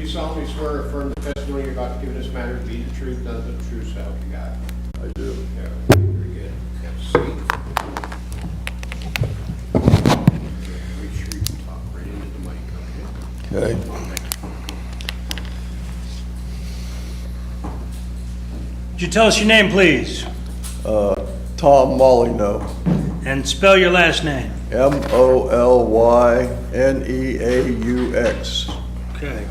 you solemnly swear or affirm the testimony you're about to give in this matter to be the truth, nothing but the true self you got? I do. Yeah, very good. Have a seat. Make sure you talk right into the mic, okay? Okay. Would you tell us your name, please? Tom Molyneux. And spell your last name. Molyneux. Okay.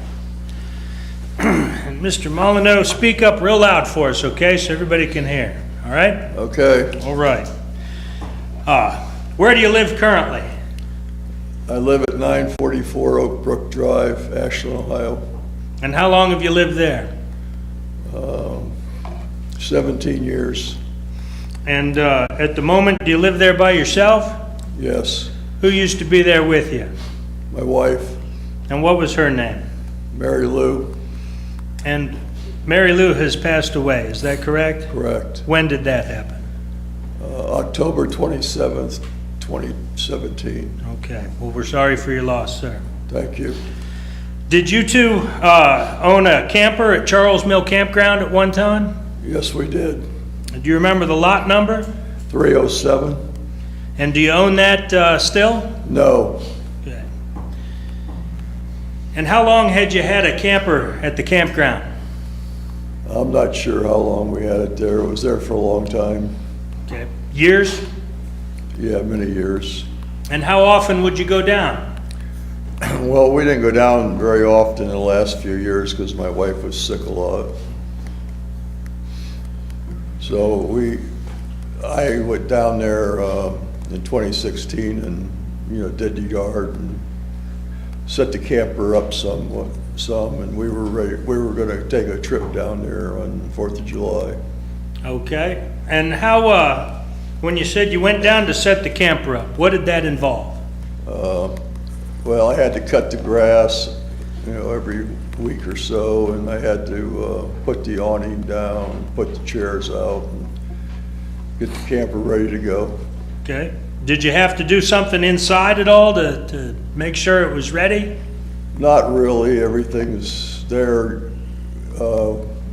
And Mr. Molyneux, speak up real loud for us, okay, so everybody can hear. All right? Okay. All right. Where do you live currently? I live at 944 Oak Brook Drive, Ashland, Ohio. And how long have you lived there? 17 years. And at the moment, do you live there by yourself? Yes. Who used to be there with you? My wife, And what was her name? Mary Lou. And Mary Lou has passed away, is that correct? Correct. When did that happen? October 27th, 2017. Okay, well, we're sorry for your loss, sir. Thank you. Did you two own a camper at Charles Mill Campground at one time? Yes, we did. Do you remember the lot number? 307. And do you own that still? No. Okay. And how long had you had a camper at the campground? I'm not sure how long we had it there. It was there for a long time. Okay. Years? Yeah, many years. And how often would you go down? Well, we didn't go down very often in the last few years because my wife was sick a lot. So I went down there in 2016 and, did the yard and set the camper up some, and we were gonna take a trip down there on the 4th of July. Okay. And how, when you said you went down to set the camper up, what did that involve? Well, I had to cut the grass, every week or so, and I had to put the awning down, put the chairs out, and get the camper ready to go. Okay. Did you have to do something inside at all to make sure it was ready? Not really, everything's there.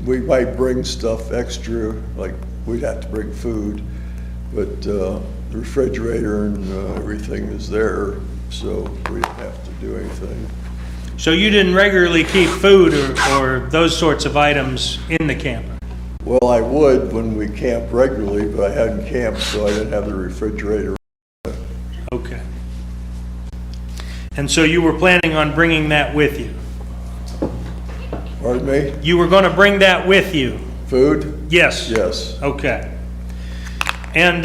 We might bring stuff extra, like we'd have to bring food, but the refrigerator and everything is there, so we didn't have to do anything. So you didn't regularly keep food or those sorts of items in the camper? Well, I would when we camp regularly, but I hadn't camped, so I didn't have the refrigerator. Okay. And so you were planning on bringing that with you? Pardon me? You were going to bring that with you? Food? Yes? Yes. Okay. And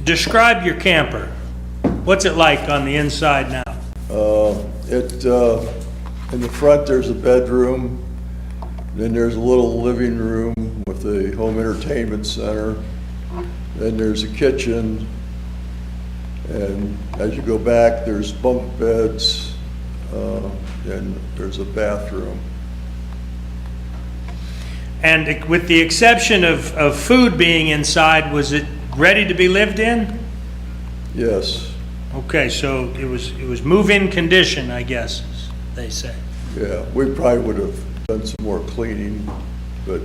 describe your camper. What's it like on the inside now? In the front, there's a bedroom, then there's a little living room with a home entertainment center, then there's a kitchen, and as you go back, there's bunk beds, and there's a bathroom. And with the exception of food being inside, was it ready to be lived in? Yes. Okay, so it was move-in condition, I guess, as they say. Yeah, we probably would have done some more cleaning, but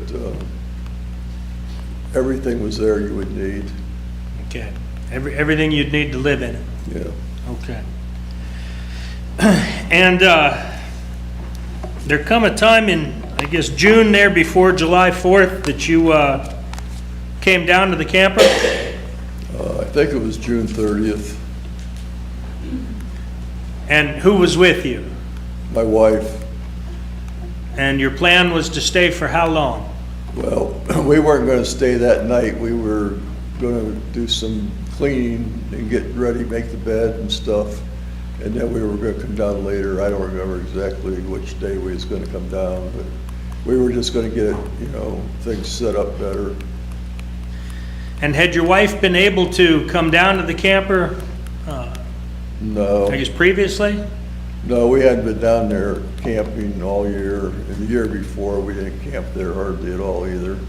everything was there you would need. Okay. Everything you'd need to live in it. Yeah. Okay. And there come a time in, I guess, June there before July 4th that you came down to the camper? I think it was June 30th. And who was with you? My wife. And your plan was to stay for how long? Well, we weren't going to stay that night. We were going to do some cleaning and get ready, make the bed and stuff. And then we were going to come down later. I don't remember exactly which day we was going to come down, but we were just going to get, things set up better. And had your wife been able to come down to the camper, No. I guess previously? No, we hadn't been down there camping all year. And the year before, we didn't camp there hardly at all either.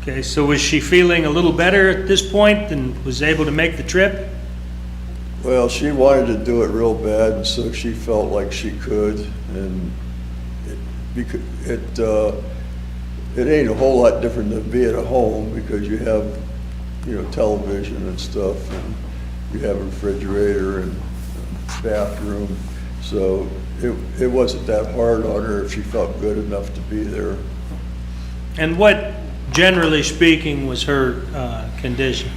Okay, so was she feeling a little better at this point and was able to make the trip? Well, she wanted to do it real bad, and so she felt like she could. And because it ain't a whole lot different than being at home, because you have, you know, television and stuff, and you have a refrigerator and bathroom. So it wasn't that hard on her if she felt good enough to be there. And what, generally speaking, was her condition?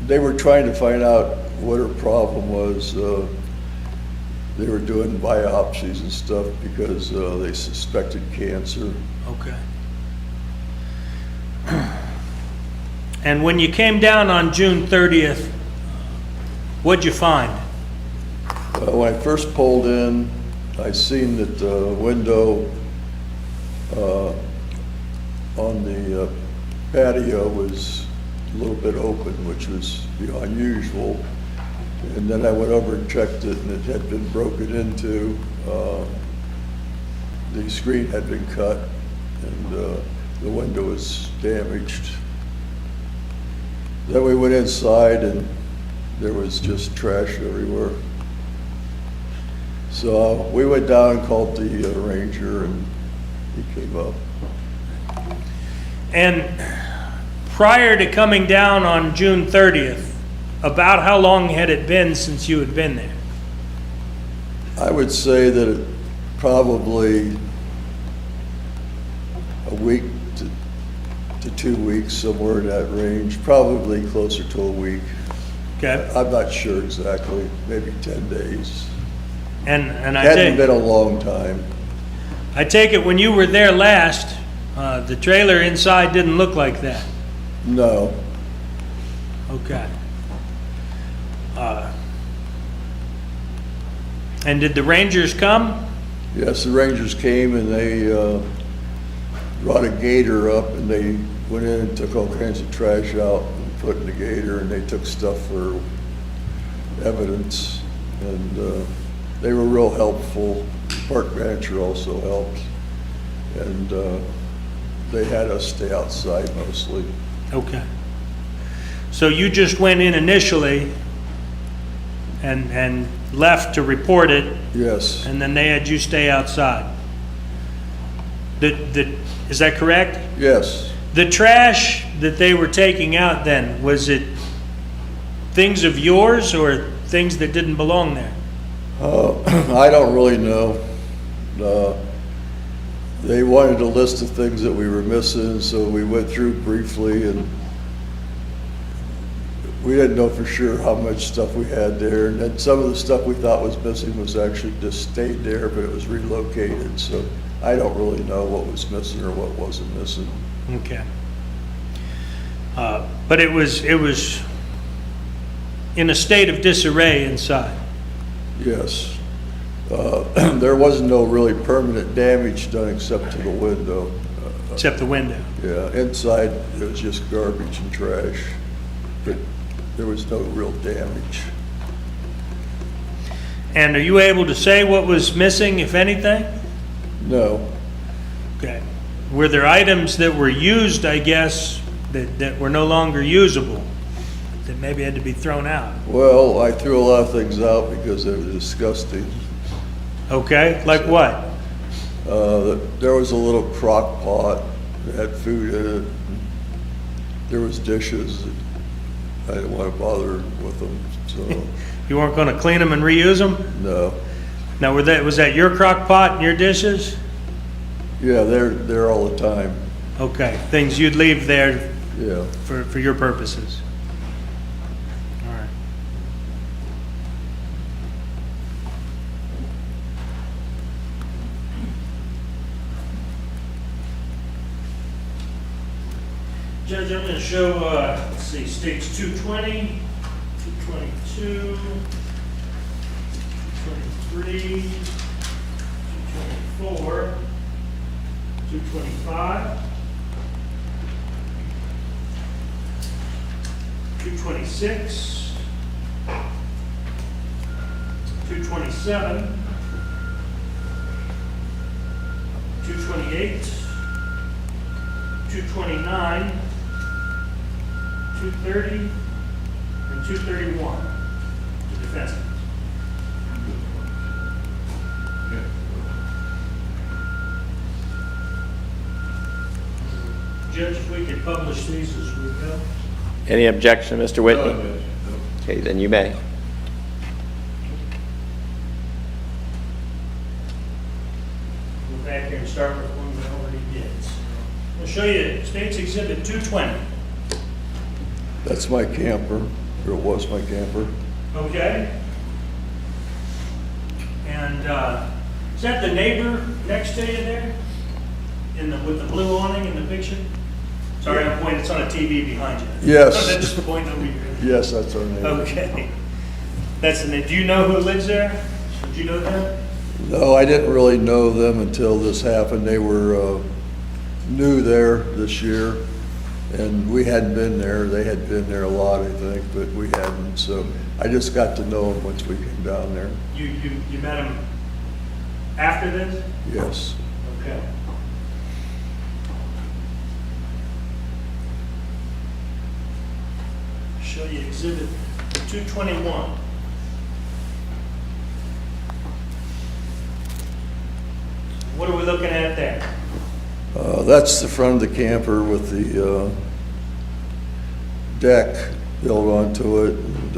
They were trying to find out what her problem was. They were doing biopsies and stuff because they suspected cancer. Okay. And when you came down on June 30th, what'd you find? When I first pulled in, I seen that the window on the patio was a little bit open, which was, you know, unusual. And then I went over and checked it, and it had been broken into. The screen had been cut, and the window was damaged. Then we went inside, and there was just trash everywhere. So we went down and called the ranger, and he came up. And prior to coming down on June 30th, about how long had it been since you had been there? I would say that it probably a week to 2 weeks, somewhere in that range, probably closer to a week. Okay. I'm not sure exactly, maybe 10 days. And I Hadn't been a long time. take it when you were there last, the trailer inside didn't look like that. No. Okay. And did the Rangers come? Yes, the Rangers came, and they brought a gator up, and they went in and took all kinds of trash out and put in the gator, and they took stuff for evidence, and they were real helpful. The park manager also helped, and they had us stay outside mostly. Okay. So you just went in initially and left to report it, Yes, and then they had you stay outside. Is that correct? yes. The trash that they were taking out then, was it things of yours or things that didn't belong there? I don't really know. They wanted a list of things that we were missing, so we went through briefly, and we didn't know for sure how much stuff we had there. And then some of the stuff we thought was missing was actually just stayed there, but it was relocated. So I don't really know what was missing or what wasn't missing. Okay. But it was in a state of disarray inside. Yes. There wasn't no really permanent damage done except to the window. Except the window. Yeah, inside it was just garbage and trash, but there was no real damage. And are you able to say what was missing, if anything? No. Okay. Were there items that were used, I guess, that were no longer usable, that maybe had to be thrown out? Well, I threw a lot of things out because they were disgusting. Okay, like what? There was a little crock pot that had food in it. There was dishes. I didn't want to bother with them, so You weren't going to clean them and reuse them? no. Now, was that your crock pot and your dishes? Yeah, they're there all the time. Okay, things you'd leave there Yeah. for your purposes. All right. Judge, I'm going to show, let's see, states 220, 222, 223, 224, 225, 226, 227, 228, 229, 230, and 231, the defense. Judge, if we could publish these as we go. Any objection, Mr. Whitney? No, no. Okay, then you may. Go back here and start with one we already did. So, I'll show you State's Exhibit 220. That's my camper, or it was my camper. Okay? And is that the neighbor next to you there? With the blue awning in the picture? Sorry, I'm pointing, it's on a TV behind you. Yes. That's the point over here. Yes, that's our neighbor. Okay. That's the, do you know who lives there? Did you know them? No, I didn't really know them until this happened. They were new there this year, and we hadn't been there. They had been there a lot, I think, but we hadn't. So I just got to know them once we came down there. You met them after this? Yes. Okay. Show you Exhibit 221. What are we looking at there? That's the front of the camper with the deck built onto it and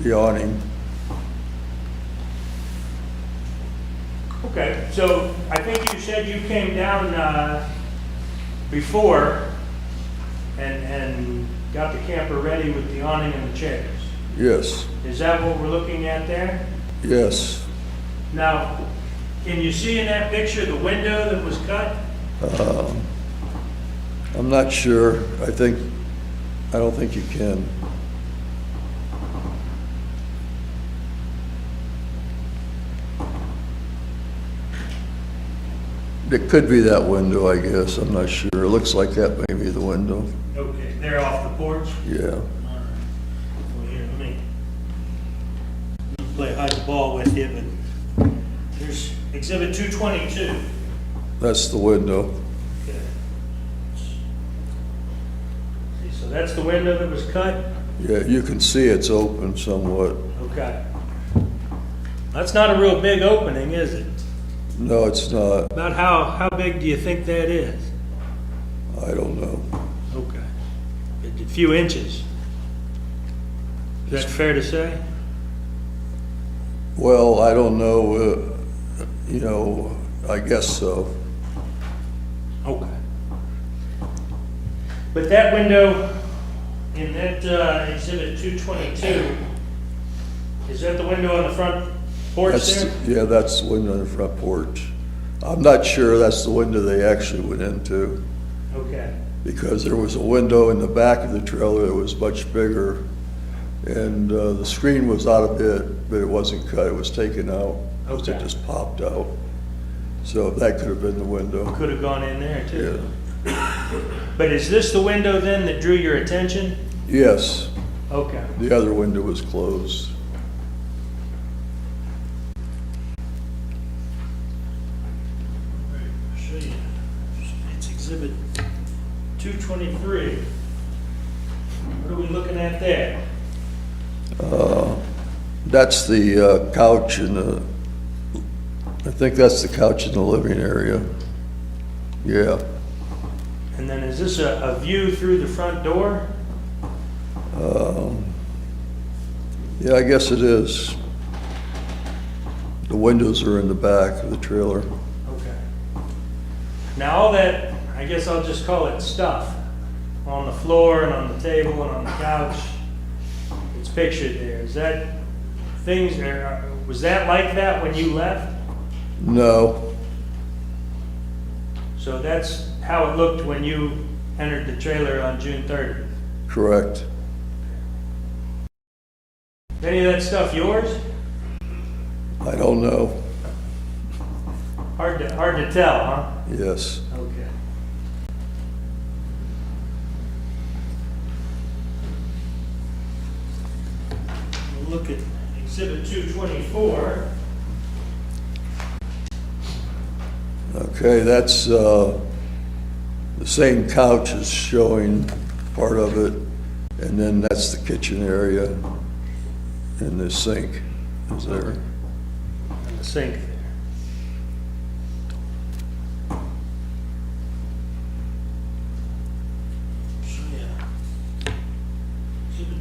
the awning. Okay, so I think you said you came down before and got the camper ready with the awning and the chairs. Yes, Is that what we're looking at there? yes. Now, can you see in that picture the window that was cut? I'm not sure. I don't think you can. It could be that window, I guess. I'm not sure. It looks like that may be the window. Okay, they're off the porch? Yeah. All right. Well, here, let me play hide the ball with you, but here's Exhibit 222. That's the window. Okay. See, so that's the window that was cut? Yeah, you can see it's open somewhat. Okay. That's not a real big opening, is it? No, it's not. About how big do you think that is? I don't know. Okay. A few inches. Is that fair to say? Well, I don't know. I guess so. Okay. But that window in that Exhibit 222, is that the window on the front porch there? Yeah, that's the window on the front porch. I'm not sure that's the window they actually went into, Okay. because there was a window in the back of the trailer that was much bigger, and the screen was out a bit, but it wasn't cut, it was taken out. Okay. It just popped out. So that could have been the window. Could have gone in there too. Yeah. But is this the window then that drew your attention? Yes, Okay. the other window was closed. I'll show you. It's Exhibit 223. What are we looking at there? That's the couch I think that's the couch in the living area. Yeah. And then is this a view through the front door? Yeah, I guess it is. The windows are in the back of the trailer. Okay. Now all that, I guess I'll just call it stuff, on the floor and on the table and on the couch, it's pictured there. Is that things, was that like that when you left? No, So that's how it looked when you entered the trailer on June 30th? correct. Any of that stuff yours? I don't know. Hard to tell, huh? Yes. Okay. We'll look at Exhibit 224. Okay, that's the same couch is showing part of it, and then that's the kitchen area, and the sink is there. And the sink there.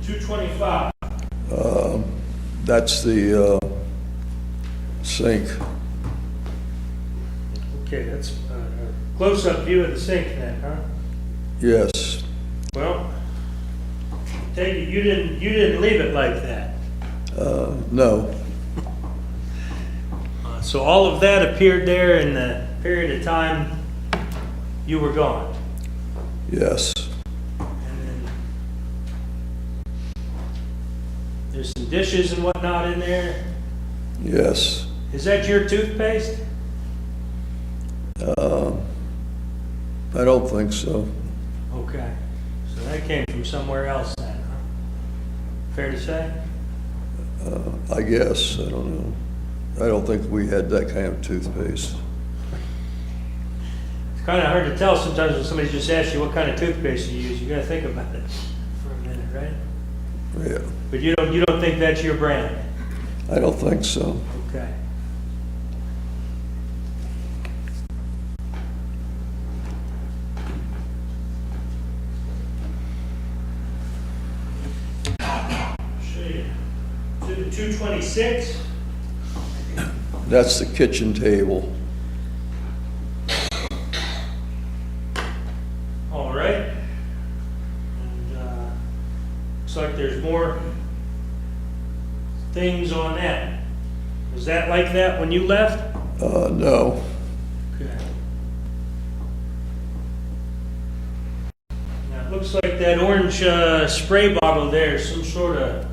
225. That's the sink. Okay, that's a close-up view of the sink then, huh? Yes. Well, take it, you didn't leave it like that. No. So all of that appeared there in the period of time you were gone. Yes. And then there's some dishes and whatnot in there. Yes. Is that your toothpaste? I don't think so. Okay. So that came from somewhere else then, huh? Fair to say? I guess. I don't know. I don't think we had that kind of toothpaste. It's kind of hard to tell sometimes when somebody just asks you what kind of toothpaste you use. You got to think about it for a minute, right? Yeah. But you don't think that's your brand? I don't think so. Okay. Show you. 226. That's the kitchen table. All right. And looks like there's more things on that. Was that like that when you left? No. Okay. Now it looks like that orange spray bottle there is some sort of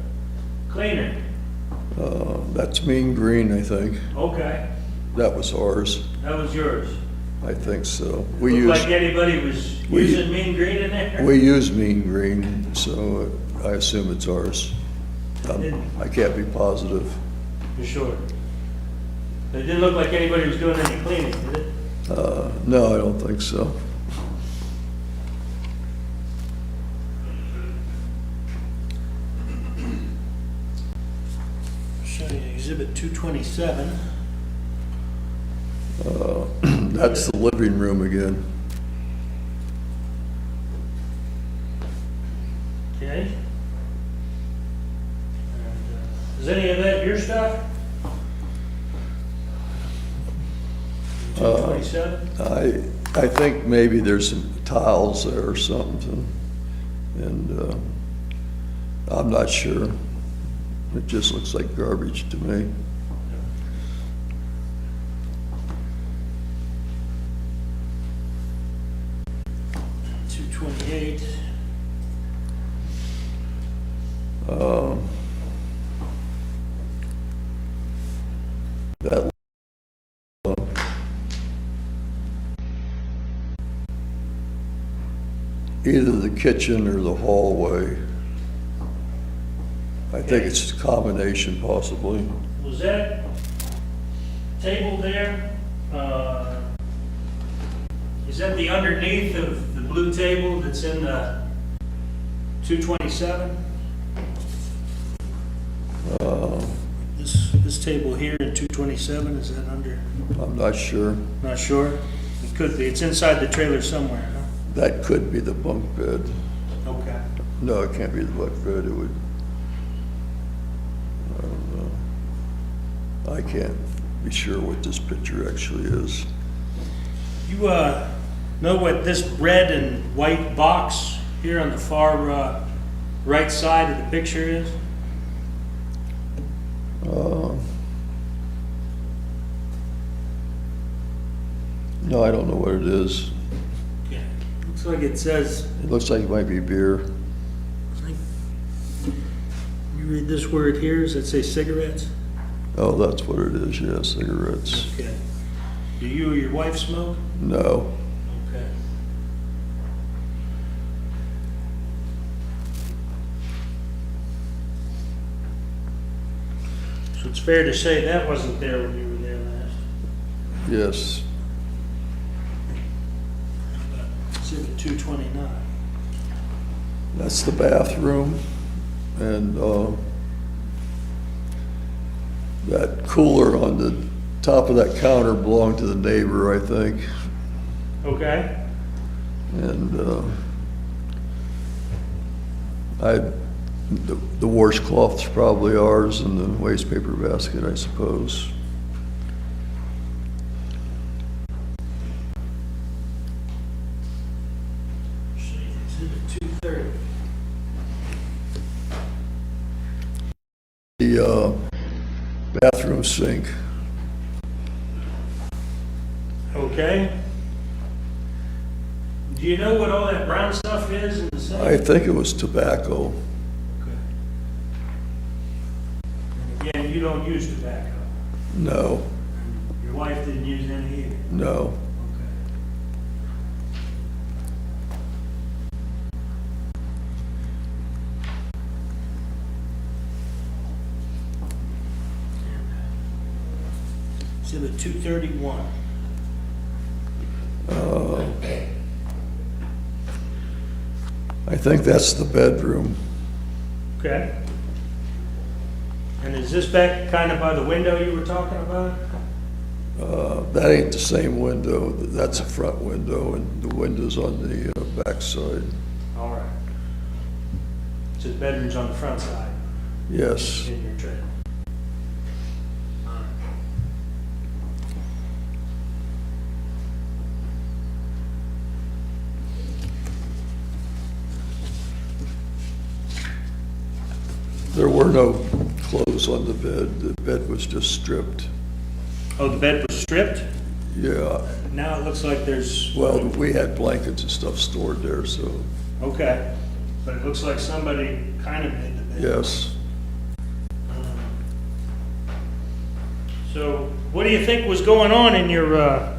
cleaner. That's mean green, I think. Okay, That was ours. that was yours. I think so. Looked like anybody was using mean green in there? We use mean green, so I assume it's ours. I can't be positive. For sure. It didn't look like anybody was doing any cleaning, did it? No, I don't think so. Show you Exhibit 227. That's the living room again. Okay. And, is any of that your stuff? 227? I think maybe there's some tiles there or something, and I'm not sure. It just looks like garbage to me. $228. That either the kitchen or the hallway. I think it's a combination possibly. Was that table there, is that the underneath of the blue table that's in the 227? This table here in 227, is that under? I'm not sure. Not sure? It could be. It's inside the trailer somewhere, huh? That could be the bunk bed. Okay. No, it can't be the bunk bed. It would, I don't know. I can't be sure what this picture actually is. You know what this red and white box here on the far right side of the picture is? No, I don't know what it is. Okay. Looks like it says, It looks like it might be beer. you read this word here, does that say cigarettes? Oh, that's what it is, yeah, cigarettes. Okay. Do you or your wife smoke? No. Okay. So it's fair to say that wasn't there when you were there last? Yes. Exhibit 229. That's the bathroom, and that cooler on the top of that counter belonged to the neighbor, I think. Okay. And I The washcloth's probably ours and the waste paper basket, I suppose. Exhibit 230. The bathroom sink. Okay. Do you know what all that brown stuff is in the sink? I think it was tobacco. Okay. And again, you don't use tobacco. No, Your wife didn't use any either. no. Okay. Exhibit 231. I think that's the bedroom. Okay. And is this back kind of by the window you were talking about? That ain't the same window. That's a front window, and the window's on the back side. All right. So the bedroom's on the front side Yes. in your trailer. All right. There were no clothes on the bed. The bed was just stripped. Oh, the bed was stripped? Yeah. Now it looks like there's... Well, we had blankets and stuff stored there, so Okay. But it looks like somebody kind of made the bed. yes. So what do you think was going on in your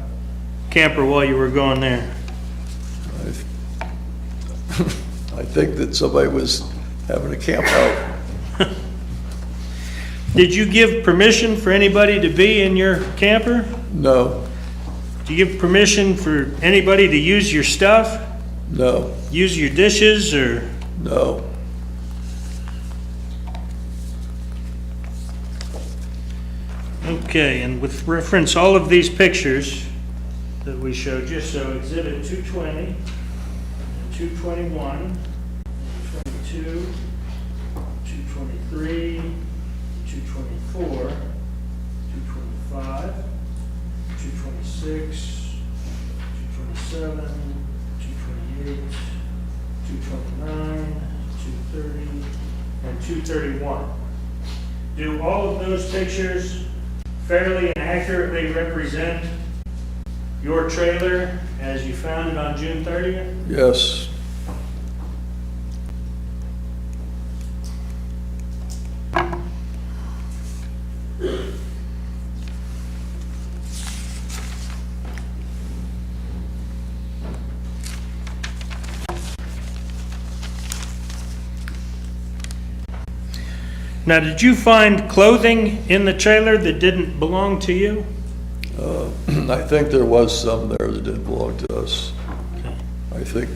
camper while you were going there? I think that somebody was having a camp out. Did you give permission for anybody to be in your camper? No, Do you give permission for anybody to use your stuff? no, Use your dishes or? no. Okay, and with reference all of these pictures that we showed you, so exhibit 220, 221, 222, 223, 224, 225, 226, 227, 228, 229, 230, and 231. Do all of those pictures fairly and accurately represent your trailer as you found it on June 30th? Yes. Now, did you find clothing in the trailer that didn't belong to you? I think there was some there that didn't belong to us. I think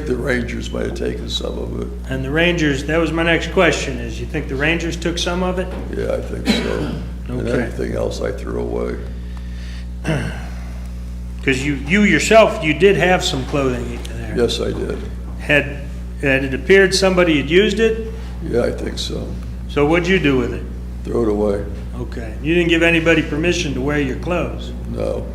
the Rangers might have taken some of it. And the Rangers, that was my next question, is you think the Rangers took some of it? Yeah, I think so. And Okay. anything else I threw away. Because you yourself, you did have some clothing there. Yes, I did. Had it appeared somebody had used it? Yeah, I think so. So what'd you do with it? Throw it away. Okay. You didn't give anybody permission to wear your clothes? No.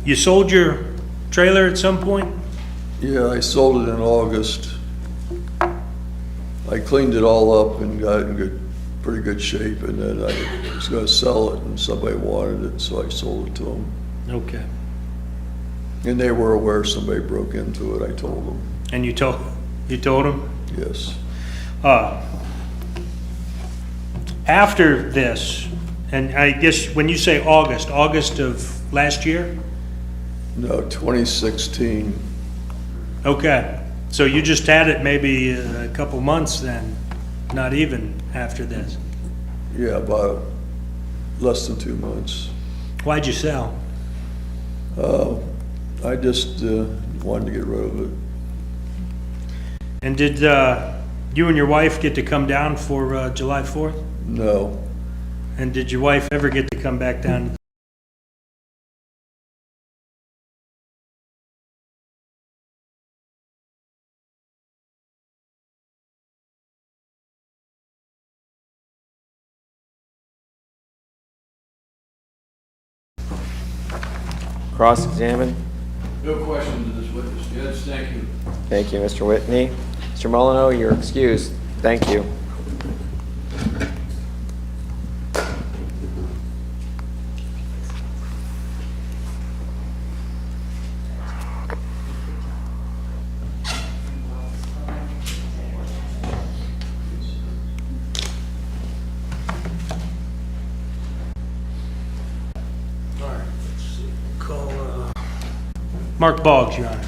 You sold your trailer at some point? Yeah, I sold it in August. I cleaned it all up and got it in pretty good shape, and then I was gonna sell it, and somebody wanted it, so I sold it to them. Okay. And they were aware somebody broke into it, I told them, And you told them? yes. After this, and I guess when you say August of last year? No, 2016, Okay. So you just had it maybe a couple months then, not even after this? yeah, about less than 2 months. Why'd you sell? I just wanted to get rid of it. And did you and your wife get to come down for July 4th? No, And did your wife ever get to come back down Cross-examined? No question to this witness. Judge, thank you. Thank you, Mr. Whitney. Mr. Molyneux, you're excused. Thank you. All right, let's see. Call Mark Boggs, Your Honor.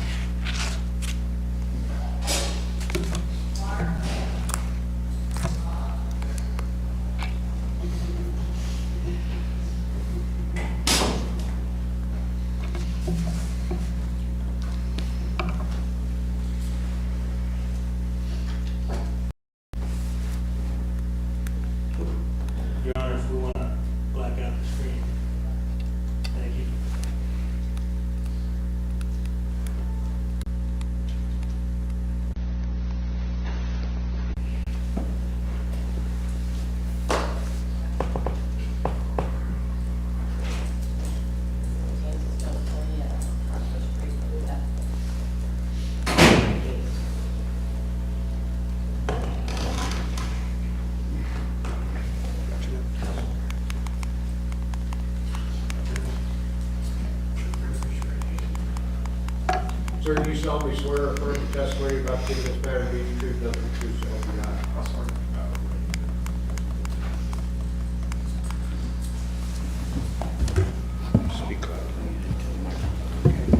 Your Honor, if we want to black out the screen. Thank you. Sir, do you solemnly swear or affirm the testimony you're about to give in this matter to be the truth, nothing but the truth, so help you God? I swear.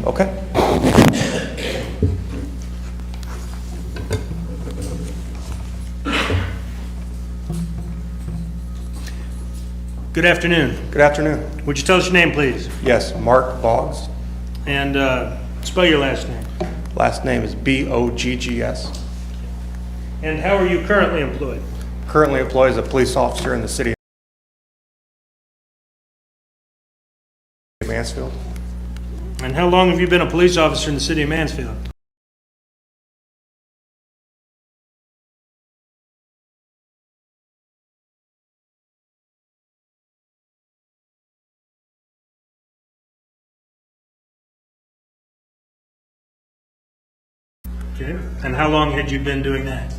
Okay. Good afternoon. Good afternoon. Would you tell us your name, please? Yes, Mark Boggs. And spell your last name. Last name is Boggs. And how are you currently employed? Currently employed as a police officer in the city of Mansfield. And how long have you been a police officer in the city of Mansfield? Okay. And how long had you been doing that?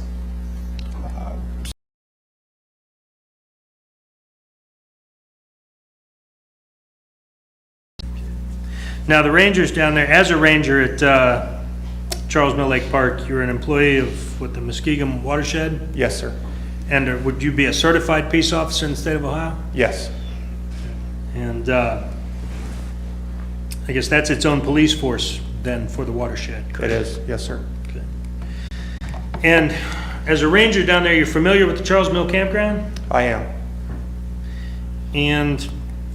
Now, the rangers down there, as a ranger at Charles Mill Lake Park, you're an employee of what, the Muskegum Watershed? Yes, sir. And would you be a certified peace officer in the state of Ohio? Yes. And I guess that's its own police force then for the watershed, It correct? is. Yes, sir. Okay. And as a ranger down there, you're familiar with the Charles Mill Campground? I am. And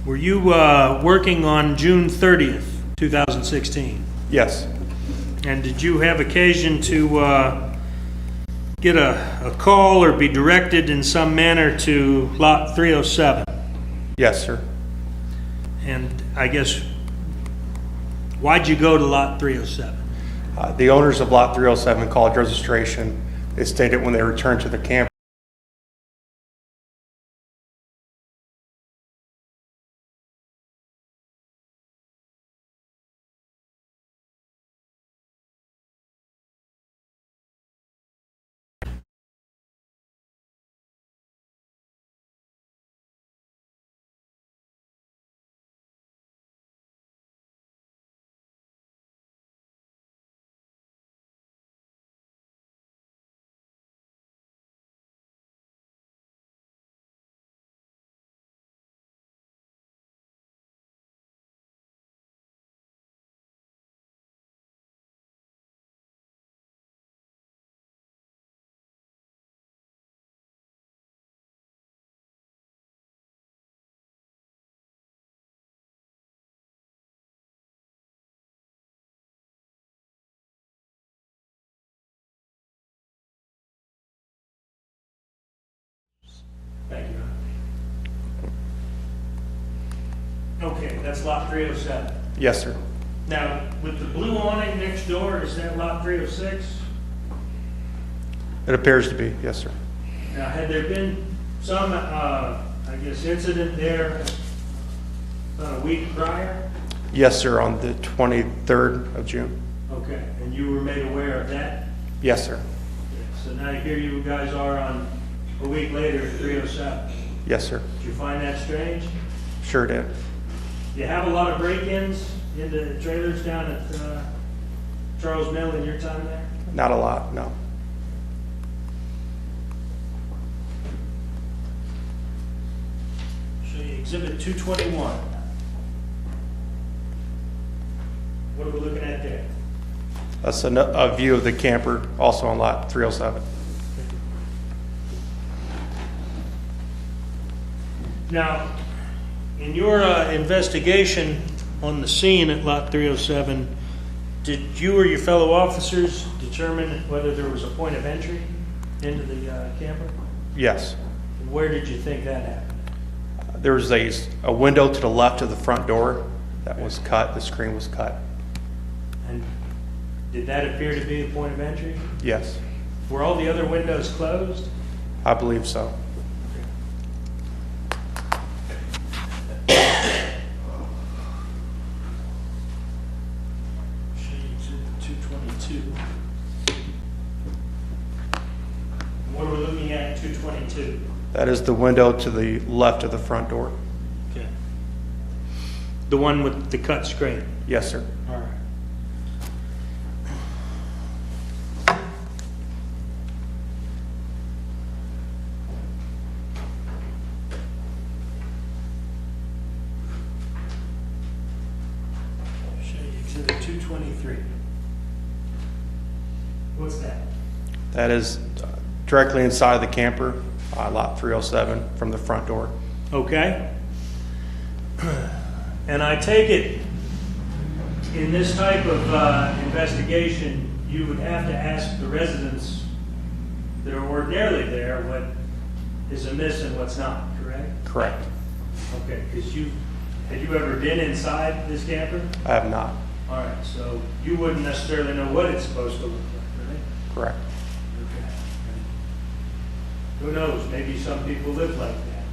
were you working on June 30th, 2016? Yes. And did you have occasion to get a call or be directed in some manner to Lot 307? Yes, sir. And I guess, why'd you go to Lot 307? The owners of Lot 307 called registration. They stated when they returned to the camp, Thank you. Okay, that's Lot 307. yes, sir. Now, with the blue awning next door, is that Lot 306? It appears to be. Yes, sir. Now, had there been some, I guess, incident there about a week prior? Yes, sir, on the 23rd of June. Okay, and you were made aware of that? Yes, sir. So now here you guys are on, a week later, at 307. Yes, sir. Did you find that strange? Sure did. You have a lot of break-ins into trailers down at Charles Mill in your time there? Not a lot, no. Show you Exhibit 221. What are we looking at there? That's a view of the camper, also on lot 307. Now, in your investigation on the scene at Lot 307, did you or your fellow officers determine whether there was a point of entry into the camper? Yes. And where did you think that happened? There was a window to the left of the front door that was cut, the screen was cut. And did that appear to be the point of entry? Yes, Were all the other windows closed? I believe so. Show you Exhibit 222. What are we looking at in 222? That is the window to the left of the front door. Okay. The one with the cut screen? Yes, sir. All right. Show you Exhibit 223. What's that? That is directly inside the camper, lot 307, from the front door. Okay. And I take it, in this type of investigation, you would have to ask the residents that are ordinarily there what is amiss and what's not, correct? Correct. Okay, because had you ever been inside this camper? I have not. All right, so you wouldn't necessarily know what it's supposed to look like, right? Correct. Okay. Who knows, maybe some people live like that,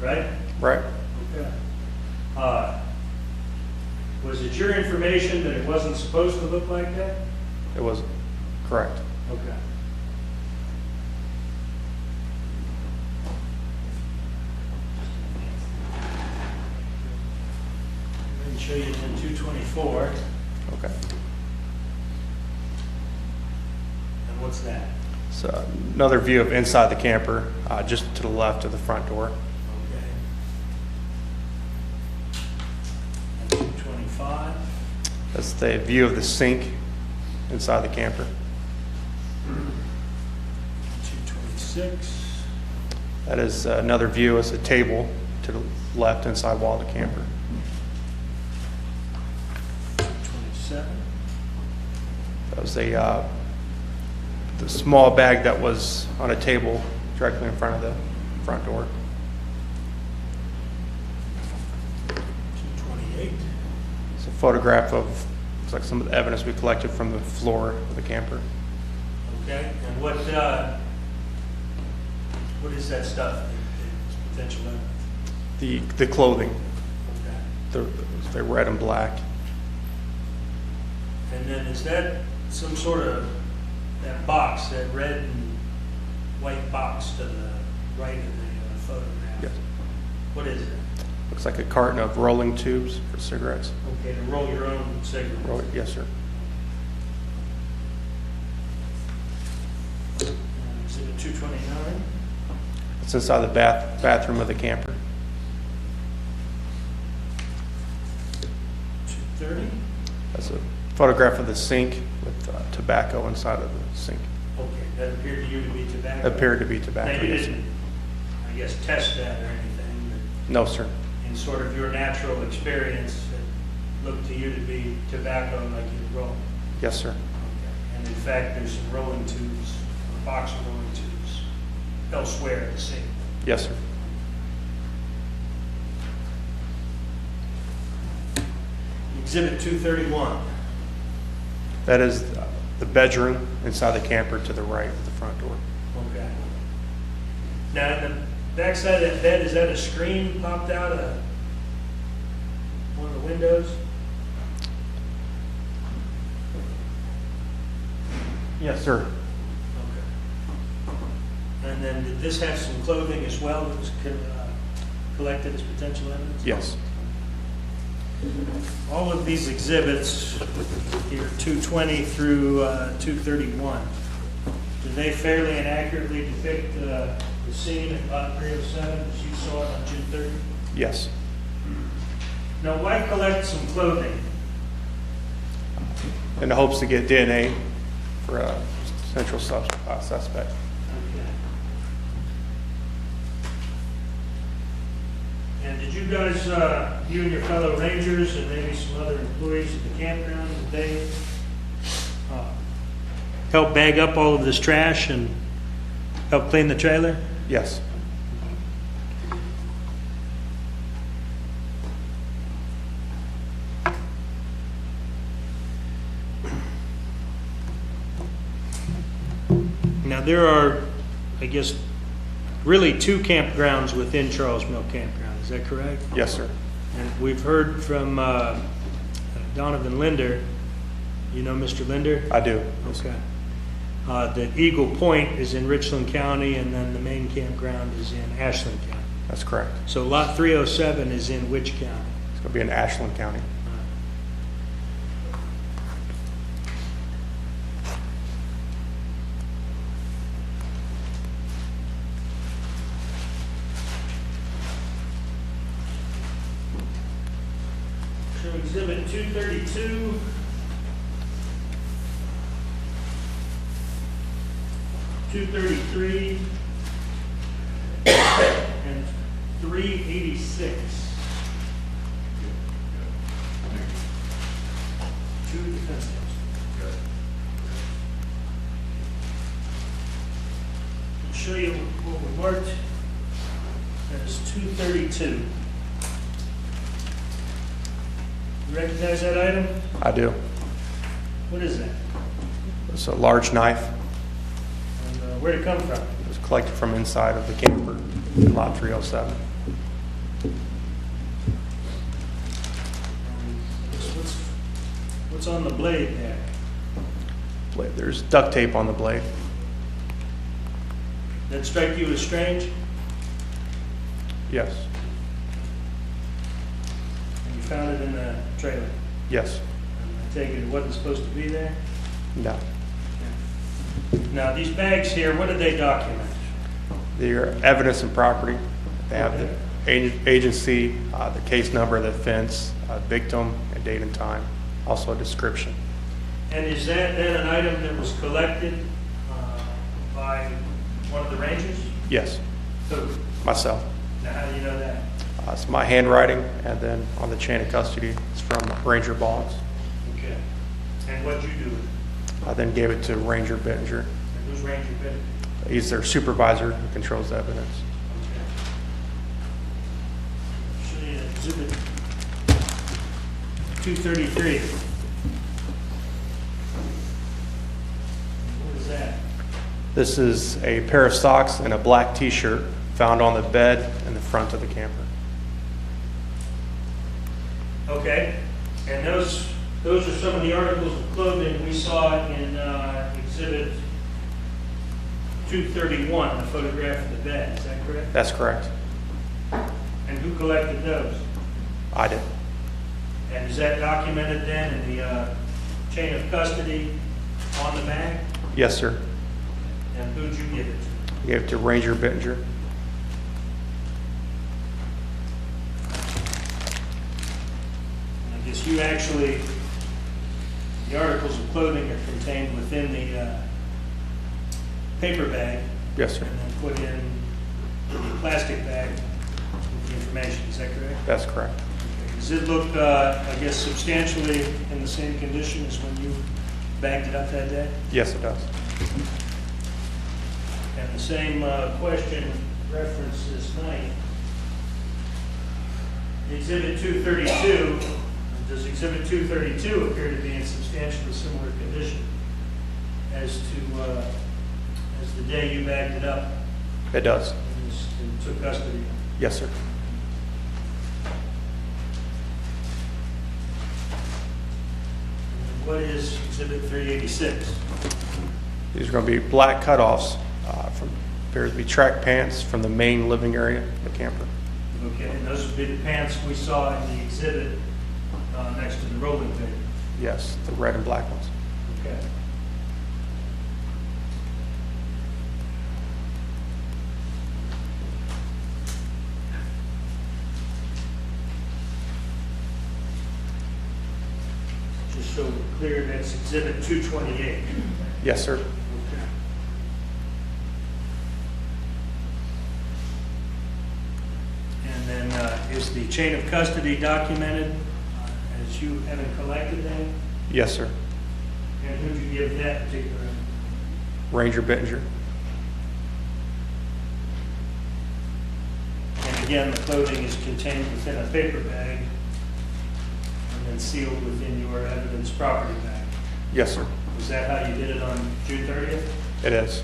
right? Right. Okay. Was it your information that it wasn't supposed to look like that? It was correct. Okay. Let me show you in 224. Okay. And what's that? So another view of inside the camper, just to the left of the front door. Okay. And 225. That's the view of the sink inside the camper. 226. That is another view as a table to the left inside wall of the camper. 227. That was the small bag that was on a table directly in front of the front door. 228. It's a photograph of, looks like some of the evidence we collected from the floor of the camper. Okay. And what is that stuff? The potential evidence? The clothing, Okay. they're red and black. And then is that some sort of, that box, that red and white box to the right of the photograph? Yes. What is it? Looks like a carton of rolling tubes for cigarettes. Okay, to roll your own cigarettes. Yes, sir. Exhibit 229. It's inside the bathroom of the camper. 230. That's a photograph of the sink with tobacco inside of the sink. Okay, that appeared to you to be tobacco. Appeared to be Now, tobacco. you Yes, sir. didn't, I guess, test that or anything, No, sir. but in sort of your natural experience, it looked to you to be tobacco like you roll. Yes, sir. Okay. And in fact, there's some rolling tubes, a box of rolling tubes elsewhere at the scene. Yes, sir. Exhibit 231. That is the bedroom inside the camper to the right of the front door. Okay. Now, in the backside of that bed, is that a screen popped out of one of the windows? windows? Yes, sir. Okay. And then did this have some clothing as well that was collected as potential evidence? Yes. All of these exhibits, here 220 through 231, do they fairly and accurately depict the scene at lot 307 as you saw it on June 30? Yes. Now, why collect some clothing? In the hopes to get DNA for a central suspect. Okay. And did you guys, you and your fellow rangers and maybe some other employees at the campground, did they help bag up all of this trash and help clean the trailer? Yes. Now, there are, I guess, really two campgrounds within Charles Mill Campground, is that correct? Yes, sir. And we've heard from Donovan Linder, you know Mr. Linder? I do. Okay. That Eagle Point is in Richland County, and then the main campground is in Ashland County. That's correct. So lot 307 is in which county? It's going to be in Ashland County. So exhibit 232. 233 and 386. Two defense tests. I'll show you what we marked as 232. You recognize that item? I do. What is that? It's a large knife. And where'd it come from? It was collected from inside of the camper in lot 307. What's on the blade there? There's duct tape on the blade. That strike you as strange? Yes. And you found it in the trailer? Yes. And I take it wasn't supposed to be there? No. Now, these bags here, what did they document? They're evidence and property. They have the agency, the case number of the offense, victim, and date and time. Also a description. And is that then an item that was collected by one of the rangers? Yes. Who? Myself. Now, how do you know that? It's my handwriting, and then on the chain of custody, it's from Ranger Boggs. Okay. And what'd you do with it? I then gave it to Ranger Bittinger. And who's Ranger Bennett? He's their supervisor who controls the evidence. Okay. Show you exhibit 233. What is that? This is a pair of socks and a black t-shirt found on the bed in the front of the camper. Okay. And those are some of the articles of clothing we saw in exhibit 231, the photograph of the bed. Is that correct? That's correct. And who collected those? I did. And is that documented then in the chain of custody on the bag? Yes, sir. And who'd you give it to? I gave it to Ranger Bittinger. And I guess you actually, the articles of clothing are contained within the paper bag Yes, sir. and then put in the plastic bag with the information. Is that correct? That's correct. Okay. Does it look, I guess, substantially in the same condition as when you bagged it up that day? Yes, it does. And the same question referenced this night. Exhibit 232, does Exhibit 232 appear to be in substantially similar condition as to as the day you bagged it up It does. and took custody? Yes, sir. what is Exhibit 386? These are going to be black cutoffs from, appears to be track pants from the main living area of the camper. Okay, and those would be the pants we saw in the exhibit next to the rolling pin. Yes, the red and black ones. Okay. Just so we're clear, that's Exhibit 228. Yes, sir. Okay. And then is the chain of custody documented as you having collected them? Yes, sir. And who'd you give that particular? Ranger Bittinger. And again, the clothing is contained within a paper bag and then sealed within your evidence property bag. Yes, sir. Was that how you did it on June 30th? It is.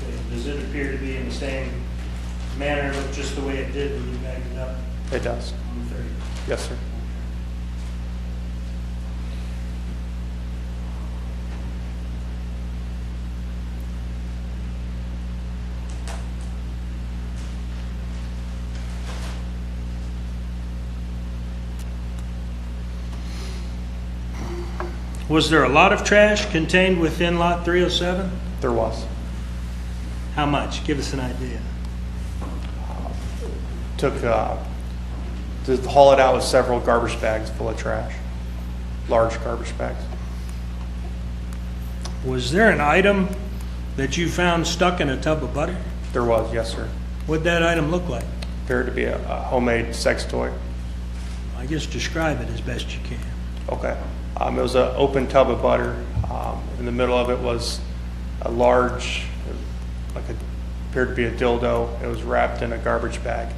Okay. Does it appear to be in the same manner, look just the way it did when you bagged it up It does. on the 30th? Yes, sir. Was there a lot of trash contained within lot 307? There was. How much? Give us an idea. Took, to haul it out with several garbage bags full of trash. Large garbage bags. Was there an item that you found stuck in a tub of butter? There was, yes, sir. What'd that item look like? Appeared to be a homemade sex toy. I guess describe it as best you can. Okay. It was an open tub of butter. In the middle of it was a large, appeared to be a dildo. It was wrapped in a garbage bag.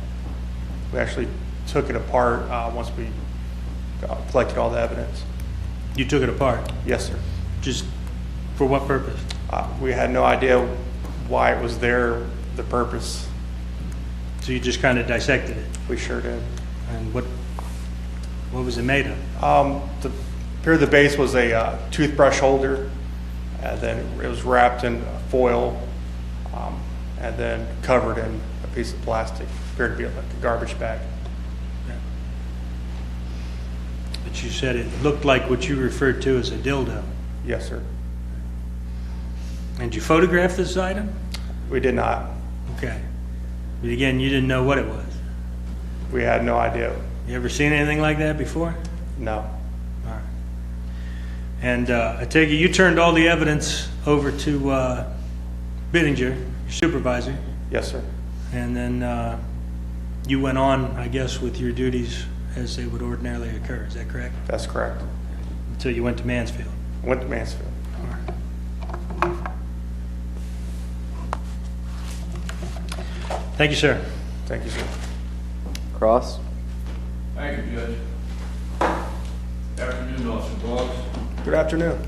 We actually took it apart once we collected all the evidence. You took it apart? Yes, sir. Just for what purpose? We had no idea why it was there, the purpose. So you just kind of dissected it? We sure did. And what was it made of? The base was a toothbrush holder, and then it was wrapped in foil, and then covered in a piece of plastic. Appeared to be like a garbage bag. But you said it looked like what you referred to as a dildo. Yes, sir. And you photographed this item? We did not. Okay. But again, you didn't know what it was. We had no idea. You ever seen anything like that before? No. All right. And I take it you turned all the evidence over to Bittinger, your supervisor, Yes, sir. and then you went on, I guess, with your duties as they would ordinarily occur. Is that correct? That's correct. Until you went to Mansfield. Went to Mansfield. All right. Thank you, sir. Thank you, sir. Cross? Thank you, Judge. Afternoon, Officer Boggs. Good afternoon.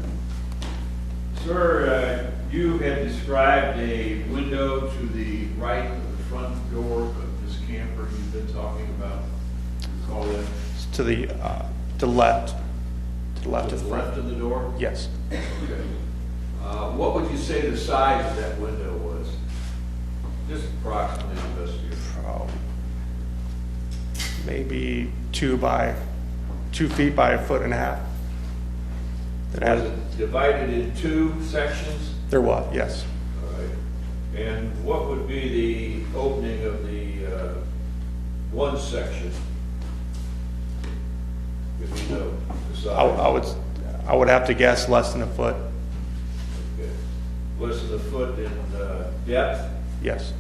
Sir, you had described a window to the right of the front door of this camper you've been talking about. Call it It's to the left. To the left to of the the left front. of the door? Yes. Okay. What would you say the size of that window was? Just approximately, investigate. Maybe 2 feet by 1.5 feet. It Was has, it divided in two sections? there was, yes. All right. And what would be the opening of the one section? If you know the size. I would have to guess less than a foot. Okay. Less than a foot in depth? Yes.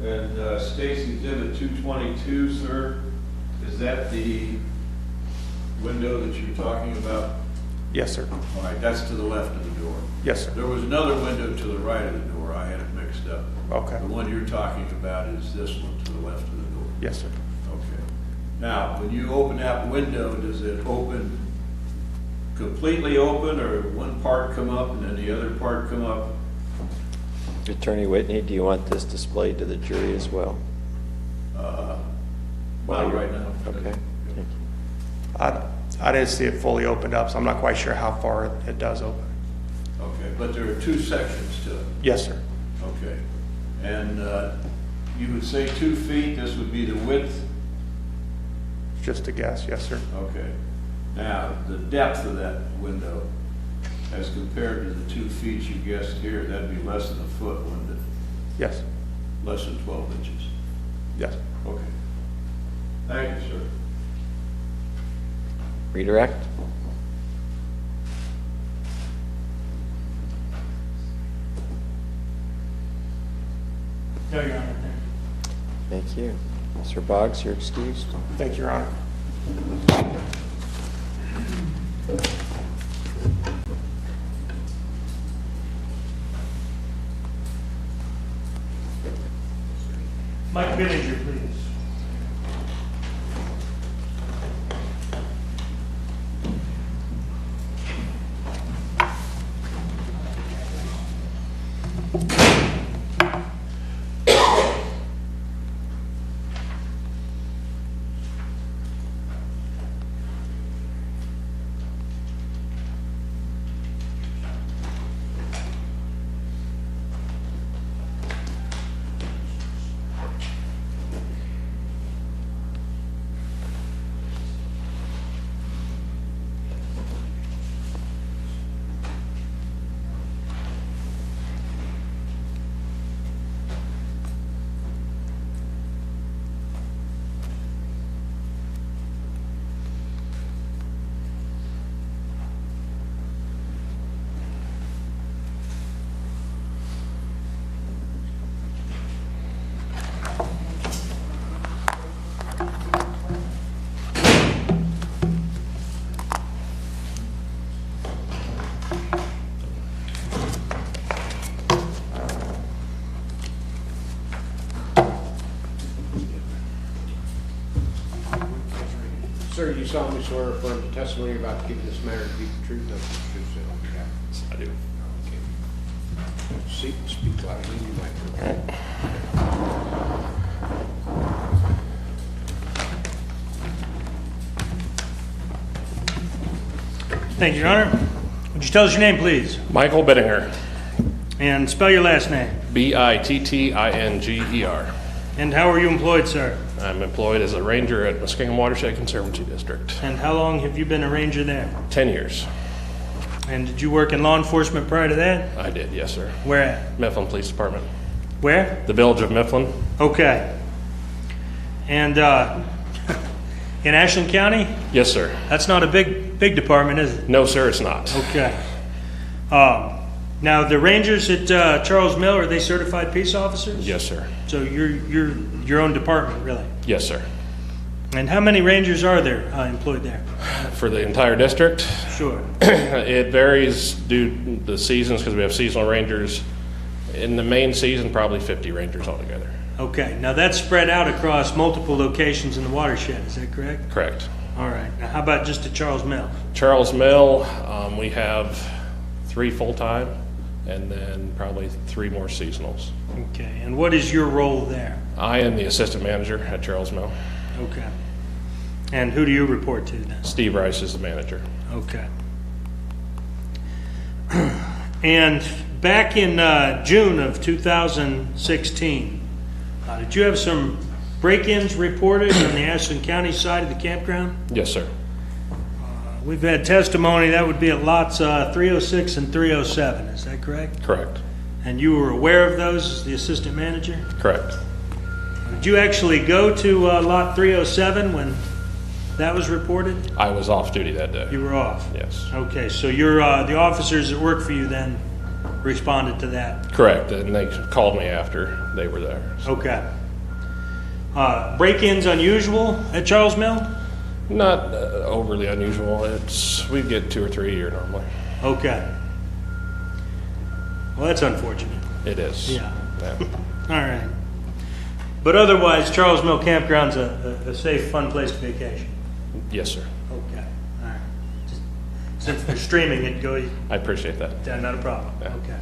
And Stacy Exhibit 222, sir, is that the window that you're talking about? Yes, sir. All right, that's to the left of the door. Yes, sir. There was another window to the right of the door. I had it mixed up. Okay. The one you're talking about is this one to the left of the door. Yes, sir. Okay. Now, when you open that window, does it open completely open, or one part come up and then the other part come up Attorney Whitney, do you want this displayed to the jury as well? Not right now. Okay. Thank you. I didn't see it fully opened up, so I'm not quite sure how far it does open. Okay, but there are two sections to it. Yes, sir. Okay. And you would say 2 feet, this would be the width? Just a guess, yes, sir. Okay. Now, the depth of that window, as compared to the 2 feet you guessed here, that'd be less than a foot, wouldn't it? Yes, Less than 12 inches. yes. Okay. Thank you, sir. Redirect? No, Your Honor. Thank you. Mr. Boggs, you're excused. Thank you, Your Honor. Mike Villager, please. Sir, you solemnly swear or affirm the testimony you're about to give in this matter to be the truth, nothing but the truth, so help you God. Yes, I do. Okay. Speak loudly, you might. Thank you, Your Honor. Would you tell us your name, please? Michael Bittinger, And spell your last name. Bittinger. And how are you employed, sir? I'm employed as a ranger at Muskingum Watershed Conservancy District. And how long have you been a ranger there? 10 years. And did you work in law enforcement prior to that? I did, yes, sir. Where at? Mifflin Police Department. Where? The Village of Mifflin. Okay. And in Ashland County? Yes, sir. That's not a big department, is it? No, sir, it's not. Okay. Now, the rangers at Charles Mill, are they certified peace officers? Yes, sir. So you're your own department, really? Yes, sir. And how many rangers are there employed there? For the entire district, Sure. it varies due to the seasons because we have seasonal rangers. In the main season, probably 50 rangers altogether. Okay. Now, that's spread out across multiple locations in the watershed, is that correct? Correct. All right. Now, how about just at Charles Mill? Charles Mill, we have 3 full-time and then probably 3 more seasonals. Okay. And what is your role there? I am the assistant manager at Charles Mill. Okay. And who do you report to then? Steve Rice is the manager. Okay. And back in June of 2016, did you have some break-ins reported on the Ashland County side of the campground? Yes, sir. We've had testimony that would be at lots 306 and 307, is that correct? Correct. And you were aware of those as the assistant manager? Correct. Did you actually go to lot 307 when that was reported? I was off duty that day. You were off? Yes. Okay, so you're, the officers that work for you then responded to that? Correct, and they called me after they were there. So. Okay. Break-ins unusual at Charles Mill? Not overly unusual. We get 2 or 3 a year normally. Okay. Well, that's unfortunate. It is. Yeah. Yeah. All right. But otherwise, Charles Mill Campground's a safe, fun place to vacation? Yes, sir. Okay. All right. Just, since they're streaming it, go. I appreciate that. Yeah, not a problem. Yeah. Okay.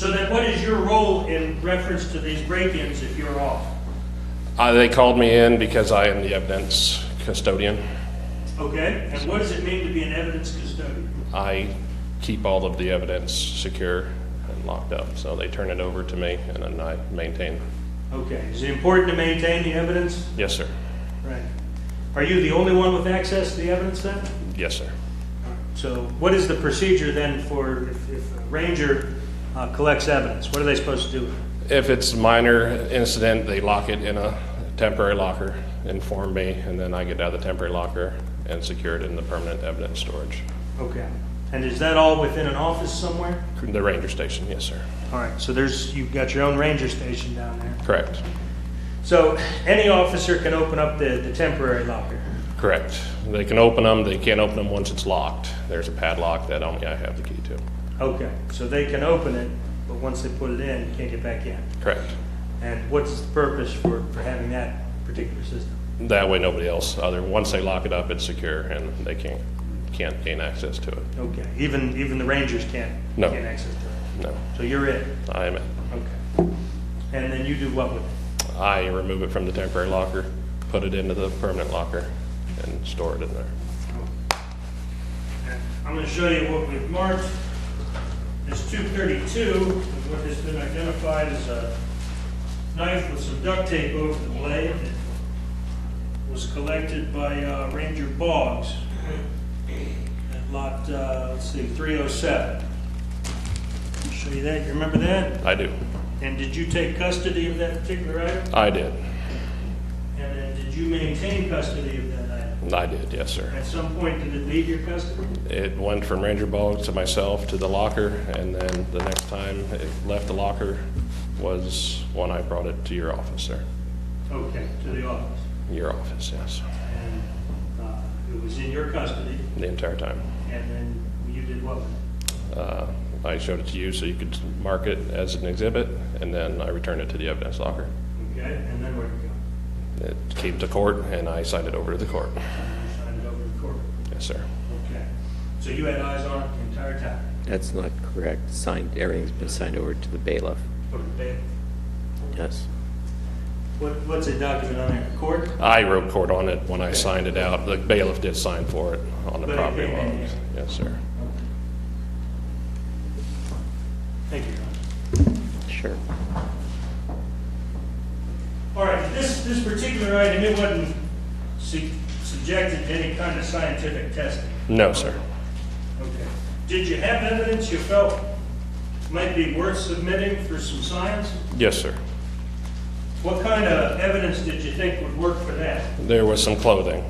So then what is your role in reference to these break-ins if you're off? They called me in because I am the evidence custodian. Okay, and what does it mean to be an evidence custodian? I keep all of the evidence secure and locked up, so they turn it over to me and then I maintain. Okay, is it important to maintain the evidence? Yes, sir. Right. Are you the only one with access to the evidence then? Yes, sir. So what is the procedure then for if a ranger collects evidence? What are they supposed to do? If it's a minor incident, they lock it in a temporary locker, inform me, and then I get out of the temporary locker and secure it in the permanent evidence storage. Okay. And is that all within an office somewhere? The ranger station, yes, sir. All right, so you've got your own ranger station down there. Correct. So any officer can open up the temporary locker? Correct. They can open them, they can't open them once it's locked. There's a padlock that only I have the key to. Okay, so they can open it, but once they put it in, you can't get back in. Correct. And what's the purpose for having that particular system? That way nobody else, once they lock it up, it's secure and they can't gain access to it. Okay, even the rangers can't No. gain access to it? No, So you're it? I am it. Okay. And then you do what with it? I remove it from the temporary locker, put it into the permanent locker, and store it in there. I'm going to show you what we've marked. This 232, what has been identified as a knife with some duct tape over the blade that was collected by Ranger Boggs at lot, 307. Show you that. You remember that? I do. And did you take custody of that particular item? I did. And then did you maintain custody of that item? I did, yes, sir. At some point, did it leave your custody? It went from Ranger Boggs to myself to the locker, and then the next time it left the locker was when I brought it to your office, sir. Okay, to the office. Your office, yes. And it was in your custody, The entire time. and then you did what with it? I showed it to you so you could mark it as an exhibit, and then I returned it to the evidence locker. Okay, and then where'd it go? It came to court, and I signed it over to the court. And you signed it over to the court. Yes, sir. Okay. So you had eyes on it the entire time? That's not correct. Everything's been signed over to the bailiff. Over the bailiff? Yes. What's the document on there? Court? I wrote court on it when I signed it out. The bailiff did sign for it on the But it property came in logs. here. Yes, sir. Thank you, Your Honor. Sure. All right, this particular item, it wasn't subjected to any kind of scientific testing? No, sir. Okay. Did you have evidence you felt might be worth submitting for some science? Yes, sir. What kind of evidence did you think would work for that? There was some clothing.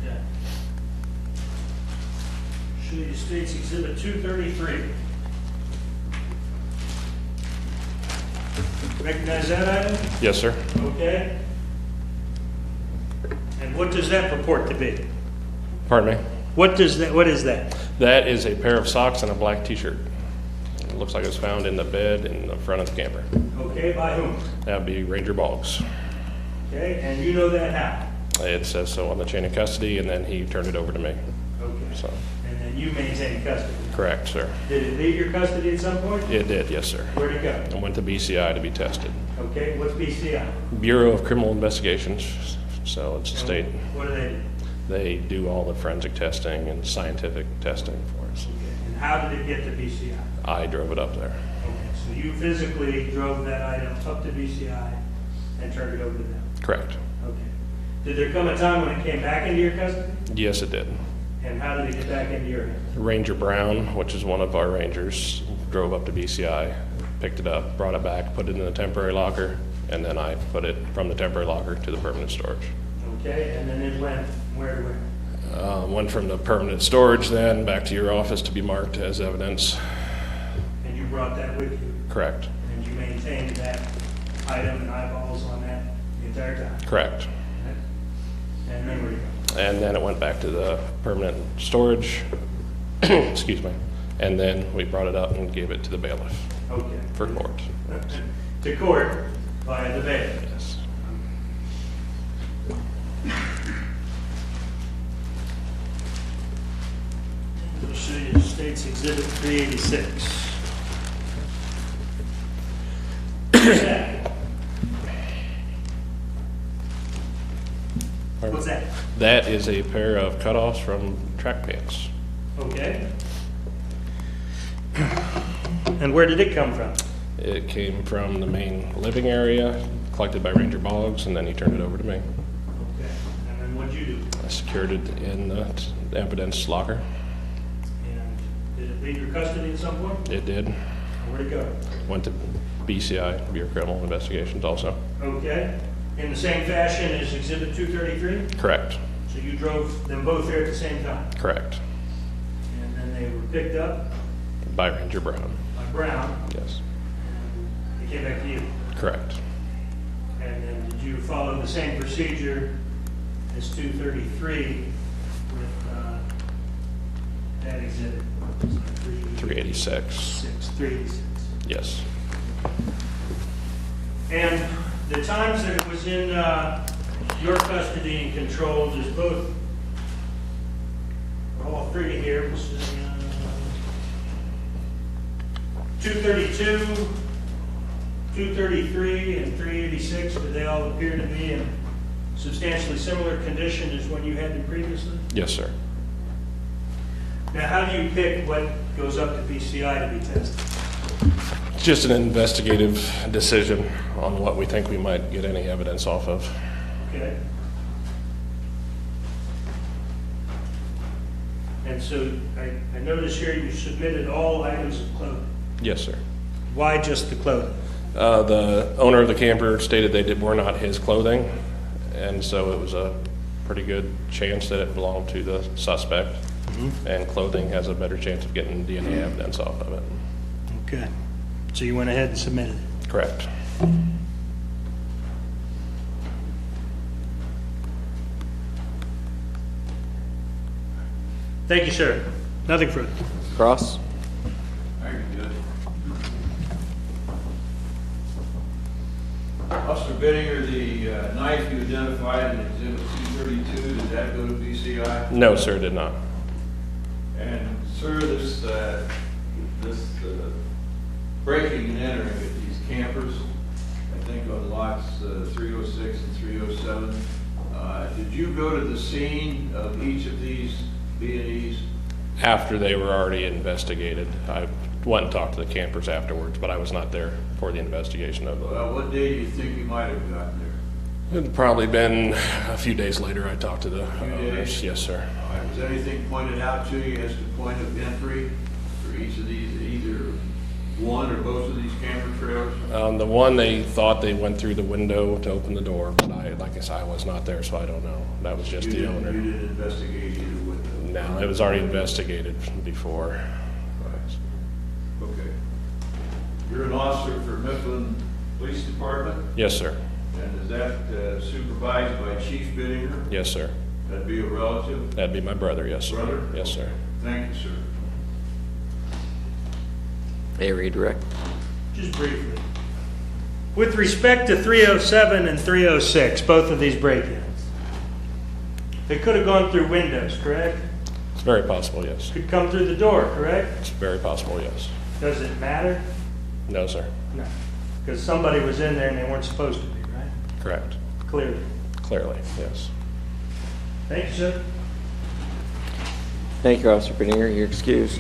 Yeah. Show you State's Exhibit 233. Recognize that item? Yes, sir. Okay. And what does that purport to be? Pardon me? What is that? That is a pair of socks and a black t-shirt. It looks like it was found in the bed in the front of the camper. Okay, by whom? That would be Ranger Boggs. Okay, and you know that how? It says so on the chain of custody, and then he turned it over to me. Okay. So, And then you maintain custody. correct, sir. Did it leave your custody at some point? It did, yes, sir. Where'd it go? I went to BCI to be tested. Okay, what's BCI? Bureau of Criminal Investigations. So it's a state. What do they do? They do all the forensic testing and scientific testing for us. Okay, and how did it get to BCI? I drove it up there. Okay, so you physically drove that item up to BCI and turned it over to them? Correct. Okay. Did there come a time when it came back into your custody? Yes, it did. And how did it get back into your hands? Ranger Brown, which is one of our rangers, drove up to BCI, picked it up, brought it back, put it in the temporary locker, and then I put it from the temporary locker to the permanent storage. Okay, and then it went where to where? Went from the permanent storage then back to your office to be marked as evidence. And you brought that with you? Correct. And you maintained that item and eyeballs on that the entire time? Correct. And then where do you go? And then it went back to the permanent storage, excuse me, and then we brought it up and gave it to the bailiff Okay. for court. To court by the bailiff? Yes. I'll show you State's Exhibit 386. is that? What's that? That is a pair of cutoffs from track pants. Okay. And where did it come from? It came from the main living area, collected by Ranger Boggs, and then he turned it over to me. Okay. And then what'd you do? I secured it in the evidence locker. And did it leave your custody at some point? It did. Where'd it go? Went to BCI, Bureau of Criminal Investigations also. Okay. In the same fashion as Exhibit 233? Correct. So you drove them both there at the same time? Correct. And then they were picked up By Ranger Brown. by Brown, Yes. and they came back to you. Correct. And then did you follow the same procedure as 233 with that exhibit? 386. 386. Yes. And the times that it was in your custody and control, there's both, all three here, was 232, 233, and 386, do they all appear to be in substantially similar condition as when you had them previously? Yes, sir. Now, how do you pick what goes up to BCI to be tested? It's just an investigative decision on what we think we might get any evidence off of. Okay? And so I notice here you submitted all items of clothing. Yes, sir. Why just the clothing? The owner of the camper stated were not his clothing, and so it was a pretty good chance that it belonged to the suspect. And clothing has a better chance of getting DNA evidence off of it. Okay. So you went ahead and submitted it. Correct. Thank you, sir. Nothing further. Cross? Thank you, Judge. Officer Bittinger, the knife you identified in Exhibit 232, did that go to BCI? No, sir, it did not. And sir, this breaking and entering at these campers, I think on lots 306 and 307, did you go to the scene of each of these B&Es? After they were already investigated, I went and talked to the campers afterwards, but I was not there for the investigation of them. Well, what day do you think you might have gotten there? It'd probably been a few days later I talked to the owners. days? Yes, sir. Was anything pointed out to you as to point of entry for each of these, either one or both of these camper trailers? The one, they thought they went through the window to open the door, but like I said, I was not there, so I don't know. That was just the owner. You didn't investigate either window? No, it was already investigated before. Okay. You're an officer for Mifflin Police Department, Yes, sir. and is that supervised by Chief Bittinger? Yes, sir. That'd be a relative? That'd be my brother, yes, sir. Brother? Yes, sir. Thank you, sir. May I redirect? Just briefly. With respect to 307 and 306, both of these break-ins, they could have gone through windows, correct? It's very possible, yes. Could come through the door, correct? It's very possible, yes. Does it matter? No, sir. No. Because somebody was in there and they weren't supposed to be, right? Correct. Clearly. Clearly, yes. Thank you, sir. Thank you, Officer Pinninger. You're excused.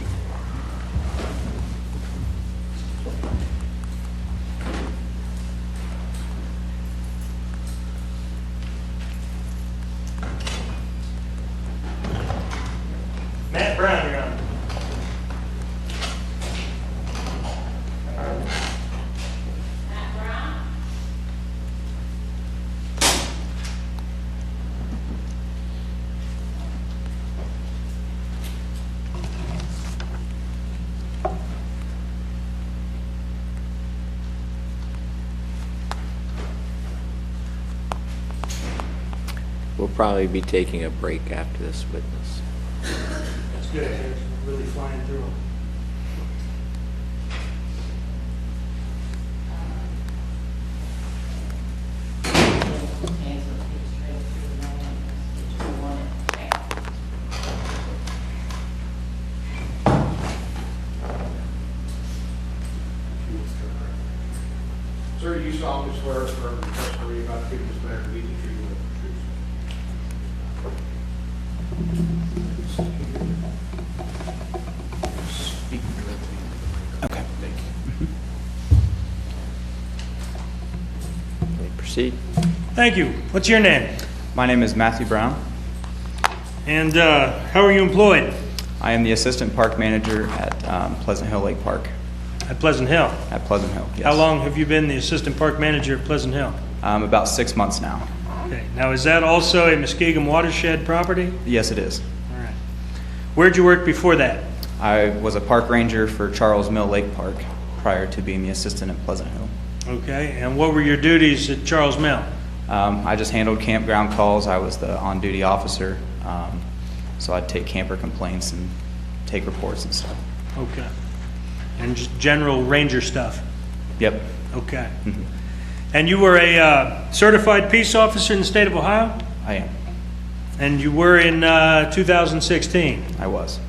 Matt Brown, you're on. We'll probably be taking a break after this witness. That's good. You're really flying through them. Sir, you solemnly swear affirm the testimony you're about to give this matter to be the truth and nothing but the truth? Speak directly. Okay. Thank you. May we proceed? Thank you. What's your name? My name is Matthew Brown. And how are you employed? I am the assistant park manager at Pleasant Hill Lake Park. At Pleasant Hill. At Pleasant Hill, yes. How long have you been the assistant park manager at Pleasant Hill? About 6 months now. Okay. Now, is that also a Muskegon watershed property? Yes, it is. All right. Where'd you work before that? I was a park ranger for Charles Mill Lake Park prior to being the assistant at Pleasant Hill. Okay. And what were your duties at Charles Mill? I just handled campground calls. I was the on-duty officer, so I'd take camper complaints and take reports and stuff. Okay. And just general ranger stuff? Yep. Okay. Mhm. And you were a certified peace officer in the state of Ohio? I am. And you were in 2016? I was.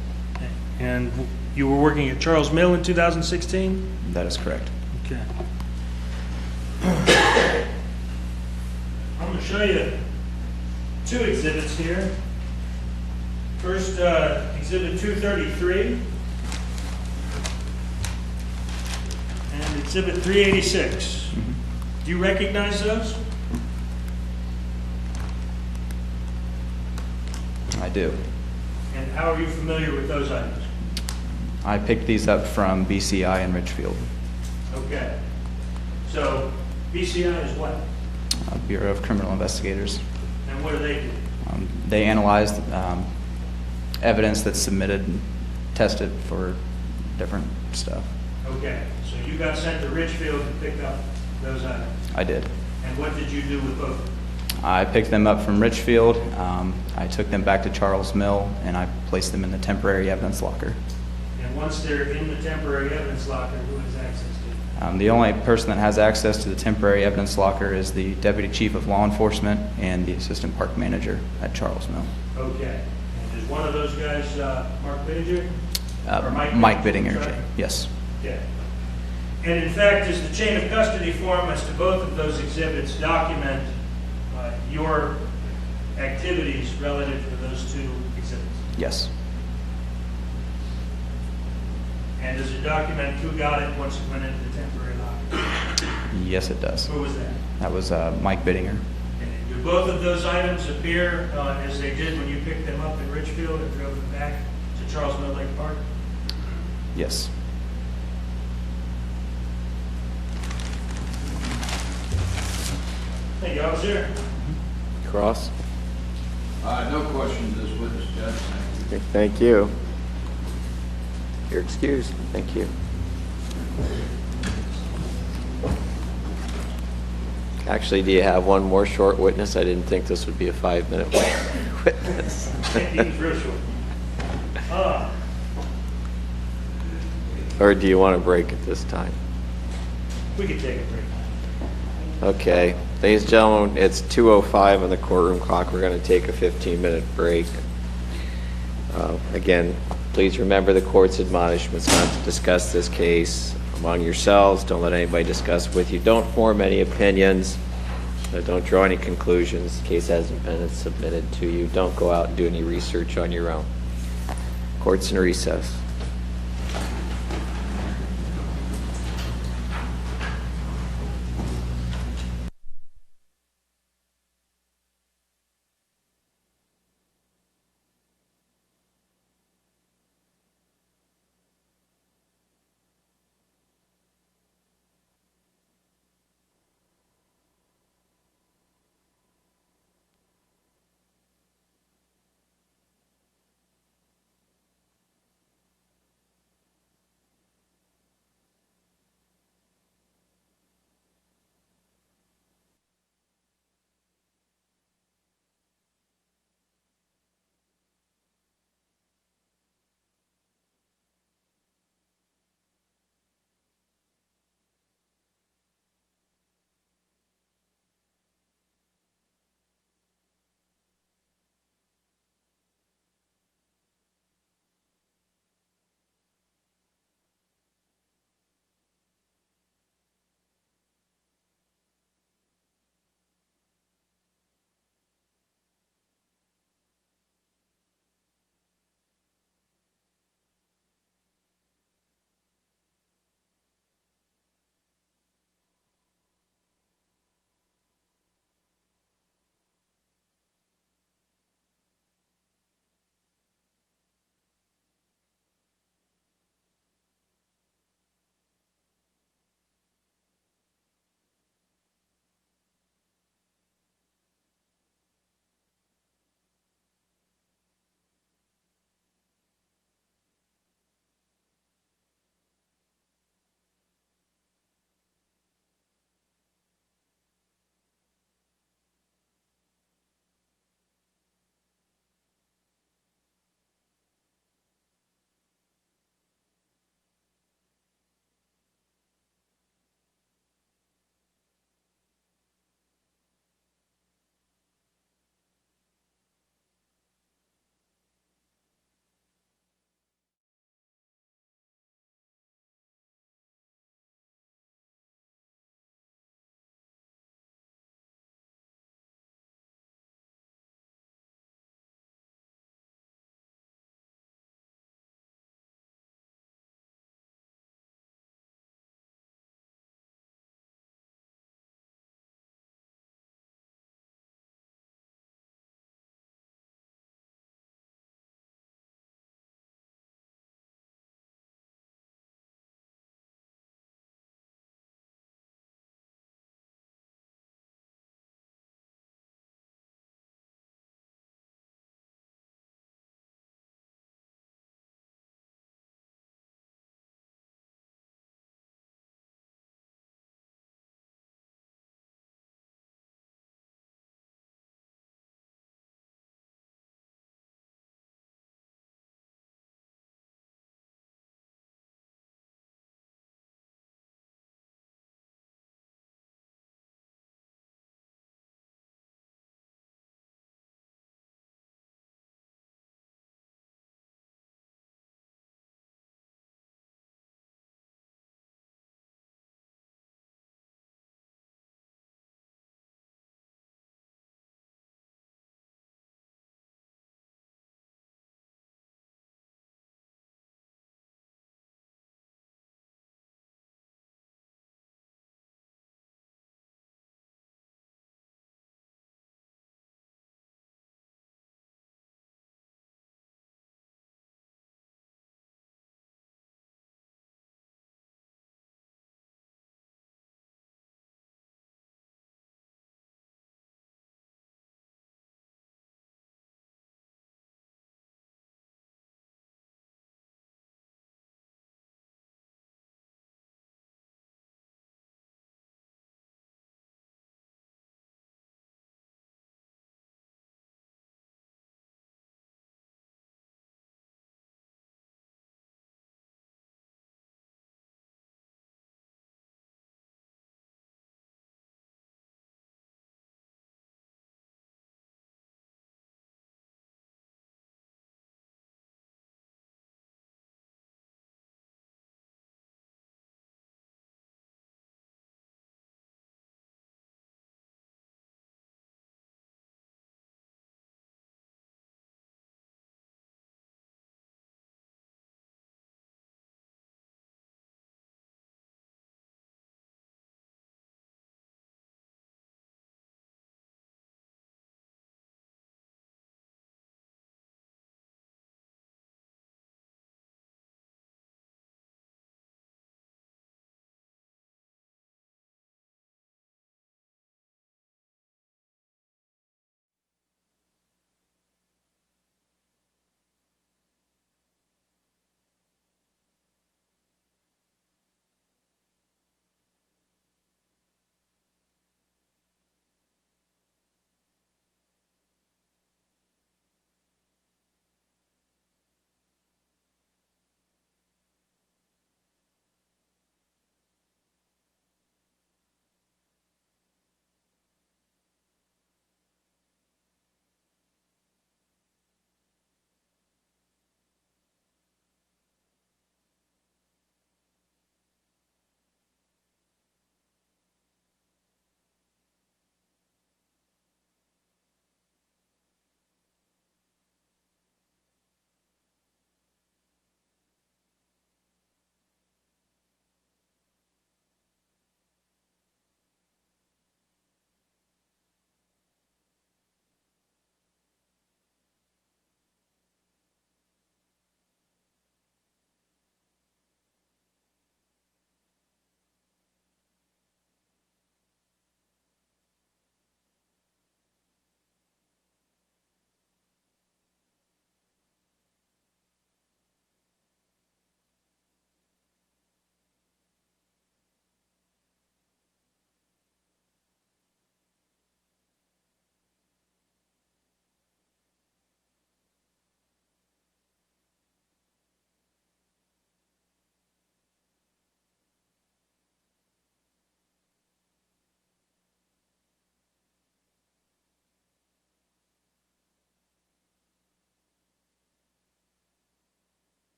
And you were working at Charles Mill in 2016? That is correct. Okay. I'm going to show you two exhibits here. First, Exhibit 233 and Exhibit 386. Do you recognize those? I do. And how are you familiar with those items? I picked these up from BCI in Richfield, Okay. So BCI is what? Bureau of Criminal Investigators. And what do they do? They analyzed evidence that's submitted and tested for different stuff. Okay. So you got sent to Richfield to pick up those items. I did. And what did you do with both? I picked them up from Richfield. I took them back to Charles Mill, and I placed them in the temporary evidence locker. And once they're in the temporary evidence locker, who has access to it? The only person that has access to the temporary evidence locker is the Deputy Chief of Law Enforcement and the Assistant Park Manager at Charles Mill. Okay. And is one of those guys Mark Bittinger? Or Mike Bittinger, sorry? yes. Okay. And in fact, does the chain of custody form as to both of those exhibits document your activities relative to those two exhibits? Yes. And does it document who got it once it went into the temporary locker? Yes, it does. Who was that? That was Mike Bittinger. And do both of those items appear as they did when you picked them up in Richfield and drove them back to Charles Mill Lake Park? Yes. Thank you, officer. Cross? No questions, this witness, Judge, thank you. Okay, thank you. You're excused. Thank you. Actually, do you have one more short witness? I didn't think this would be a 5-minute witness. He's real short. Or do you want a break at this time? We could take a break. Okay. Ladies and gentlemen, it's 2:05 on the courtroom clock. We're going to take a 15-minute break. Again, please remember the court's admonishments not to discuss this case among yourselves. Don't let anybody discuss with you. Don't form any opinions. Don't draw any conclusions. The case hasn't been submitted to you. Don't go out and do any research on your own. Court's in recess.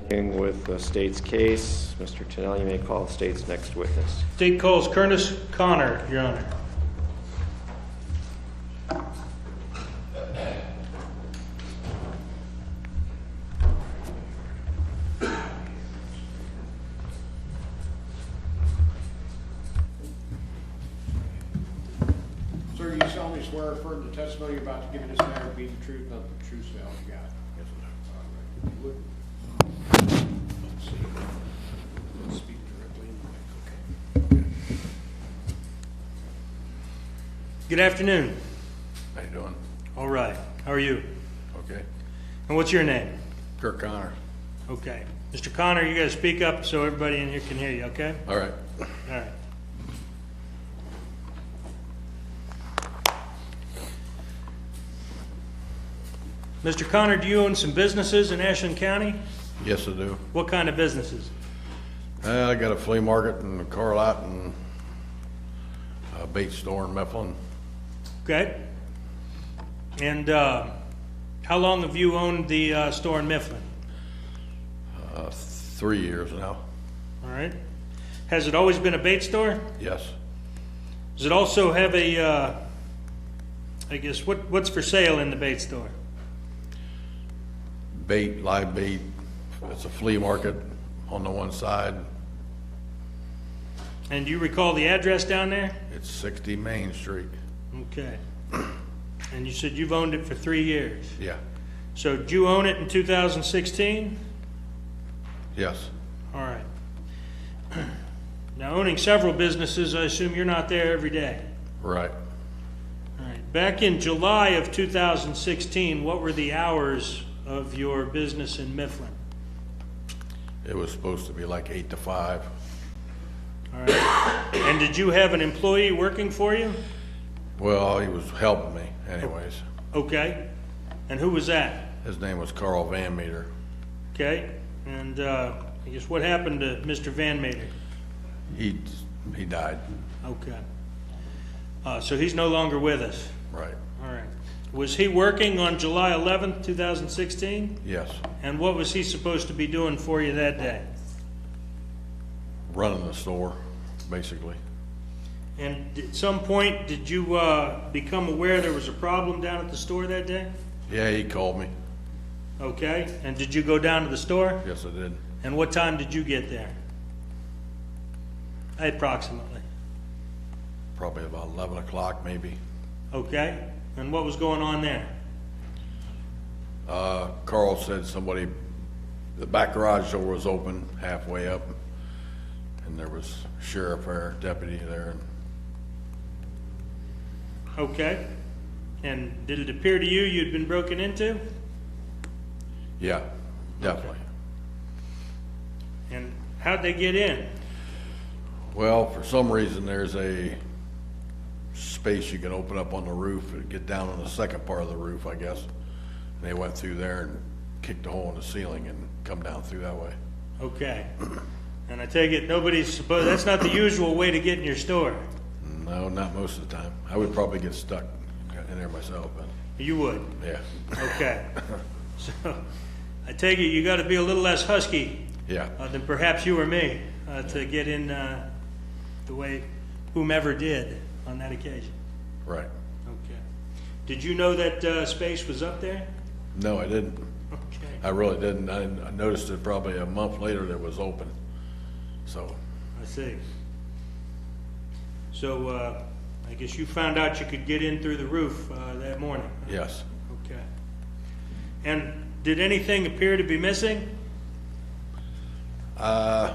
Continuing with the state's case, Mr. Tennell, you may call the state's next witness. State calls Curtis Connor, Your Honor. Sir, you solemnly swear or affirm the testimony you're about to give in this matter to be the truth, nothing but the truth, so help you God. Yes, sir. All right. If you would. Let's see. Let's speak directly in the mic, okay. Good afternoon. How you doing? All right. How are you? Okay. And what's your name? Kirk Connor. Okay. Mr. Connor, you got to speak up so everybody in here can hear you, okay? All right. All right. Mr. Connor, do you own some businesses in Ashland County? Yes, I do. What kind of businesses? I got a flea market and a car lot and a bait store in Mifflin. Okay. And how long have you owned the store in Mifflin? 3 years now. All right. Has it always been a bait store? Yes. Does it also have a, I guess, what's for sale in the bait store? Bait, live bait. It's a flea market on the one side. And do you recall the address down there? It's 60 Main Street. Okay. And you said you've owned it for 3 years. Yeah. So did you own it in 2016? Yes. All right. Now, owning several businesses, I assume you're not there every day. Right. All right. Back in July of 2016, what were the hours of your business in Mifflin? It was supposed to be like 8 to 5. All right. And did you have an employee working for you? Well, he was helping me anyways. Okay. And who was that? His name was Carl Van Meter. Okay. And I guess what happened to Mr. Van Meter? He died. Okay. So he's no longer with us. Right. All right. Was he working on July 11th, 2016? Yes. And what was he supposed to be doing for you that day? Running the store, basically. And at some point, did you become aware there was a problem down at the store that day? Yeah, he called me. Okay. And did you go down to the store? Yes, I did. And what time did you get there? Approximately. Probably about 11 o'clock, maybe. Okay. And what was going on there? Carl said the back garage door was open halfway up, and there was sheriff or deputy there. Okay. And did it appear to you you'd been broken into? Yeah, definitely. And how'd they get in? Well, for some reason, there's a space you can open up on the roof and get down on the second part of the roof, I guess. And they went through there and kicked a hole in the ceiling and come down through that way. Okay. And I take it that's not the usual way to get in your store. No, not most of the time. I would probably get stuck in there myself, but You would? yeah. Okay. So I take it you got to be a little less husky Yeah, than perhaps you or me to get in the way whomever did on that occasion. right. Okay. Did you know that space was up there? No, I didn't. Okay. I really didn't. I noticed it probably a month later that it was open. So, I see. So I guess you found out you could get in through the roof that morning. yes. Okay. And did anything appear to be missing? I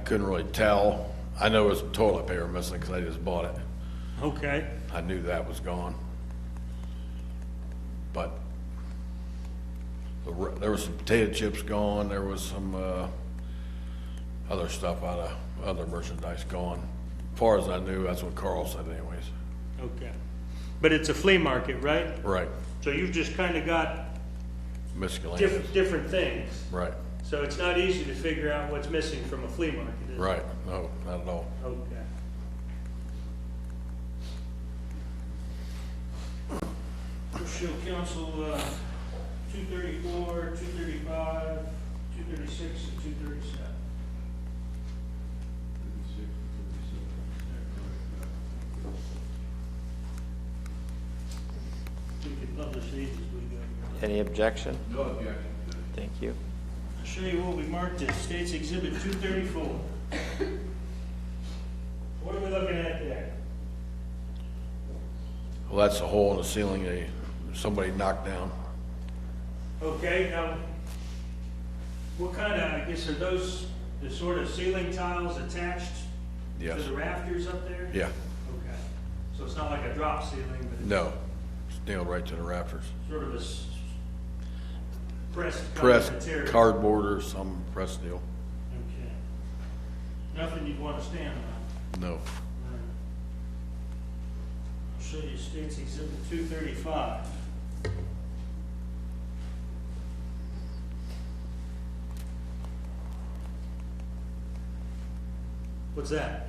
couldn't really tell. I know it was toilet paper missing because I just bought it. Okay. I knew that was gone. But there was some potato chips gone. There was some other stuff out of other merchandise gone. As far as I knew, that's what Carl said anyways. Okay. But it's a flea market, right? Right. So you've just kind of got Miscellaneous. different things. Right. So it's not easy to figure out what's missing from a flea market, is it? Right. No, not at all. Okay. Show council 234, 235, 236 and 237. We can publish these as we go. Any objection? No objection. Thank you. I'll show you what we marked as State's Exhibit 234. What are we looking at there? Well, that's a hole in the ceiling somebody knocked down. Okay, now, what kind of, I guess, are those the sort of ceiling tiles attached Yes. to the rafters up there? Yeah, Okay, so it's not like a drop ceiling, but it's no, it's nailed right to the rafters. sort of a pressed kind of Pressed material. cardboard or some press steel. Okay. Nothing you'd want to stand on. No. All right. I'll show you State's Exhibit 235. What's that?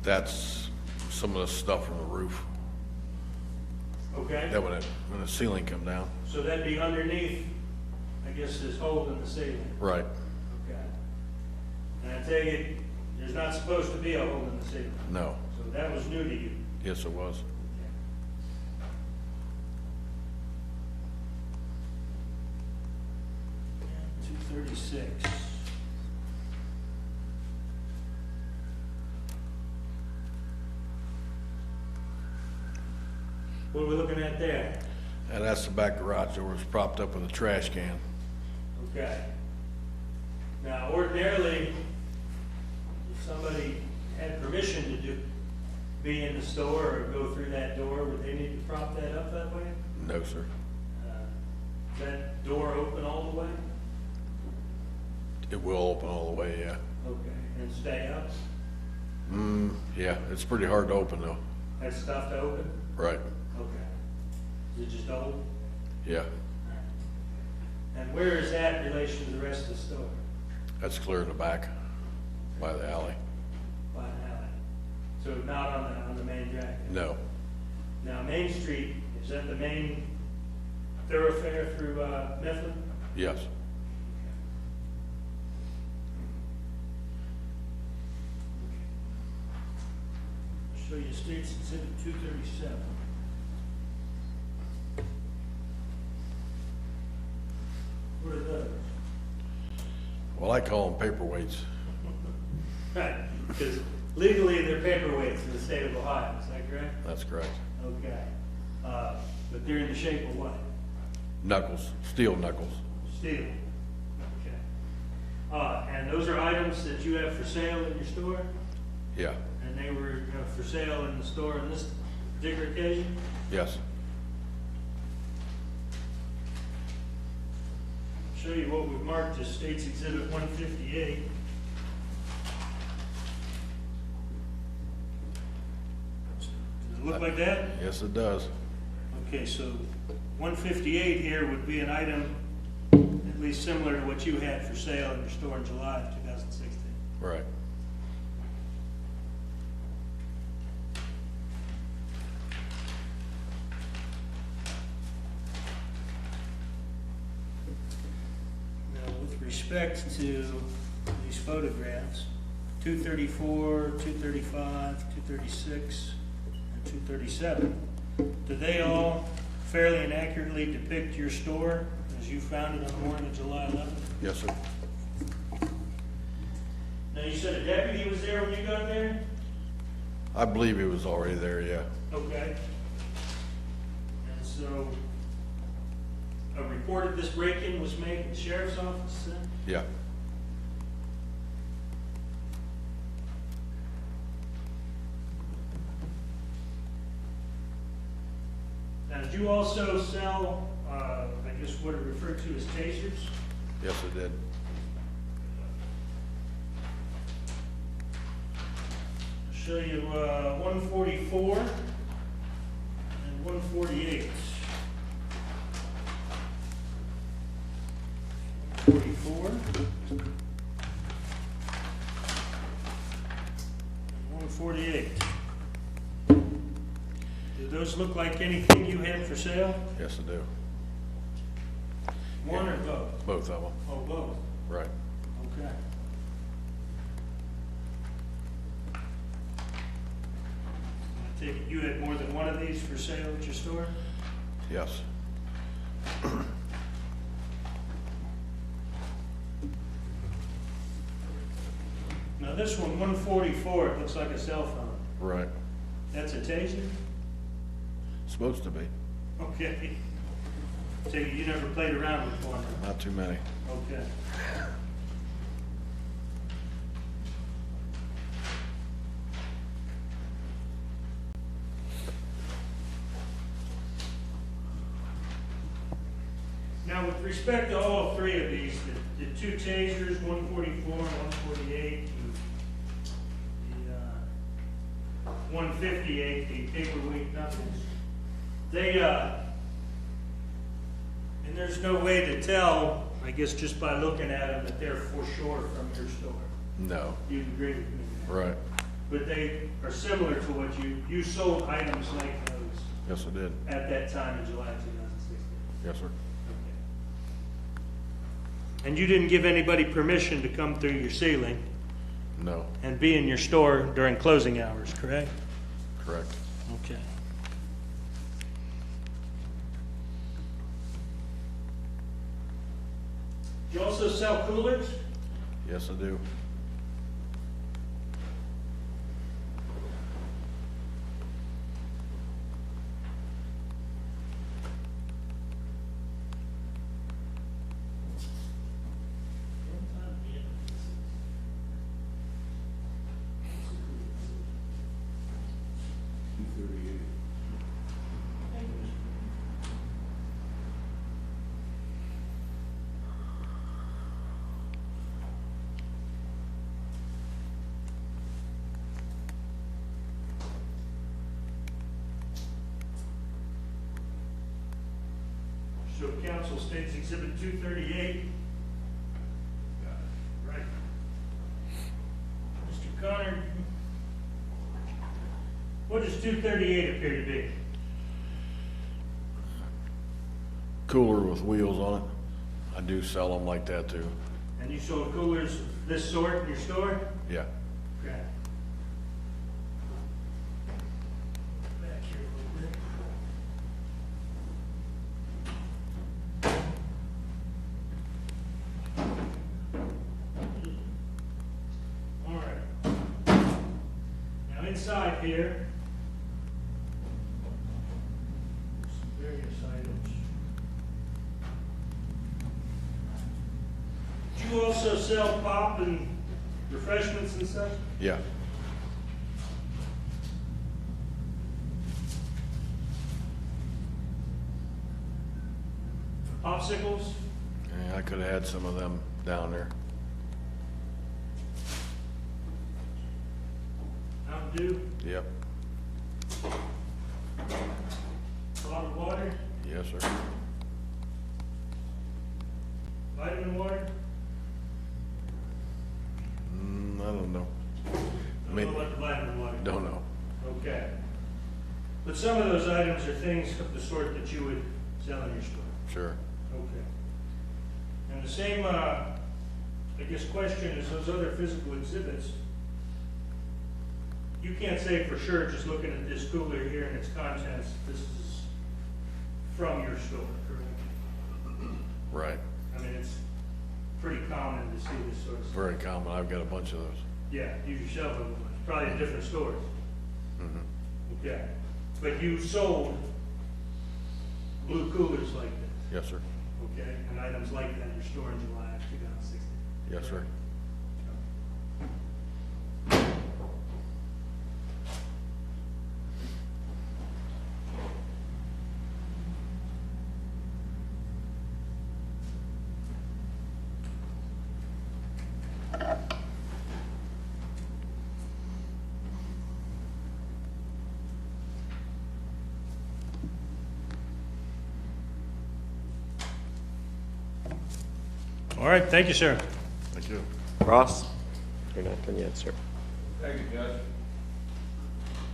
That's some of the stuff from the roof. Okay, That when the ceiling come down. so that'd be underneath, I guess, this hole in the ceiling. Right. Okay. And I take it, there's not supposed to be a hole in the ceiling, No. so that was new to you. Yes, it was. 236. What are we looking at there? And that's the back garage door was propped up with a trash can. Okay. Now ordinarily, if somebody had permission to be in the store or go through that door, would they need to prop that up that way? No, sir. Is that door open all the way? It will open all the way, yeah. Okay, and stay up? Yeah, it's pretty hard to open though. That's stuff to open? Right. Okay. Is it just old? Yeah. And where is that in relation to the rest of the store? That's clear in the back by the alley. By an alley? So not on the main drag? No. Now, Main Street, is that the main thoroughfare through Mifflin? Yes. I'll show you State's Exhibit 237. What are those? Well, I call them paperweights. Right, because legally they're paperweights in the state of Ohio, is that correct? That's correct. Okay. But they're in the shape of what? Knuckles, steel knuckles. Steel. Okay. And those are items that you have for sale in your store? Yeah. And they were for sale in the store on this particular occasion? Yes. I'll show you what we've marked as State's Exhibit 158. Does it look like that? Yes, it does. Okay, so 158 here would be an item at least similar to what you had for sale in your store in July of 2016. Right. Now, with respect to these photographs, 234, 235, 236, and 237, do they all fairly and accurately depict your store as you found it on the morning of July 11th? Yes, sir. Now, you said a deputy was there when you got there? I believe he was already there, yeah. Okay. And so, a report of this break-in was made at the sheriff's office then? Yeah. Now, did you also sell, I guess what are referred to as tasers? Yes, it did. I'll show you 144 and 148. 144 and 148. Do those look like anything you had for sale? Yes, I do. One or both? Both of them, Oh, both, right. okay. I take it you had more than one of these for sale at your store? Yes. Now this one, 144, it looks like a cell phone. Right. That's a taser? Supposed to be. Okay. So you never played around with one? Huh? Not too many. Okay. Now, with respect to all three of these, the two tasers, 144 and 148, the 158, the paperweight knuckles, they, and there's no way to tell, I guess just by looking at them, that they're for sure from your store. No. You'd agree with me? Right. But they are similar to what you sold items like those Yes, I did. at that time in July 2016. Yes, sir. Okay. And you didn't give anybody permission to come through your ceiling No. and be in your store during closing hours, correct? Correct. Okay. You also sell coolers? Yes, I do. So council states exhibit 238. Right. Mr. Connor, what does 238 appear to be? Cooler with wheels on it. I do sell them like that too. And you sold coolers of this sort in your store? Yeah. Okay. Back here a little bit. All right. Now inside here, some various items. Do you also sell pop and refreshments and stuff? Yeah. Popsicles? Yeah, I could have had some of them down there. Mountain Dew? Yep. Bottled water? Yes, sir. Vitamin water? I don't know. I don't know about the vitamin water. Don't know. Okay. But some of those items are things of the sort that you would sell in your store? Sure. Okay. And the same, I guess, question is those other physical exhibits. You can't say for sure, just looking at this cooler here and its contents, this is from your store, correct? Right. I mean, it's pretty common to see this sort of stuff. Very common. I've got a bunch of those. Yeah, you yourself have probably in different stores. Mm-hmm. Okay. But you sold blue coolers like this? Yes, sir. Okay, and items like that in your store in July of 2016? Yes, sir. All right, thank you, sir. Thank you. Ross? You're not done yet, sir. Thank you, Judge.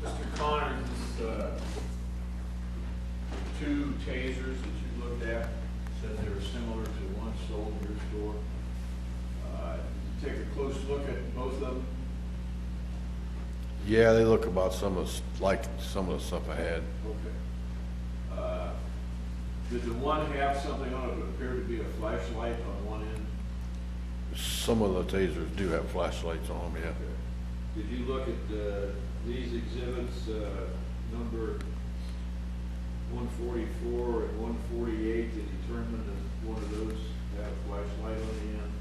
Mr. Connor, this, two tasers that you looked at, said they were similar to one sold in your store. Take a close look at both of them. Yeah, they look about like some of the stuff I had. Okay. Did the one have something on it that appeared to be a flashlight on one end? Some of the tasers do have flashlights on them, yeah. Did you look at these exhibits, number 144 and 148, and determine that one of those had a flashlight on the end?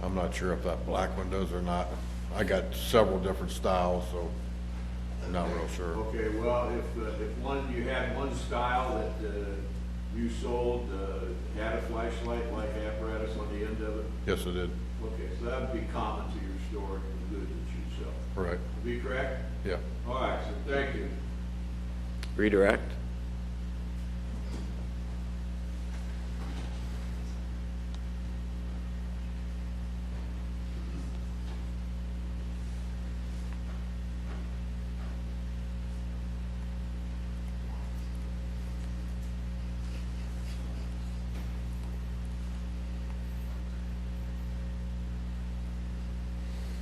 I'm not sure if that black one does or not. I got several different styles, so I'm not real sure. Okay, well, if you had one style that you sold had a flashlight-like apparatus on the end of it? Yes, it did. Okay, so that would be common to your store and the goods that you sell. Right, Be correct? yeah. All right, so thank you. Redirect.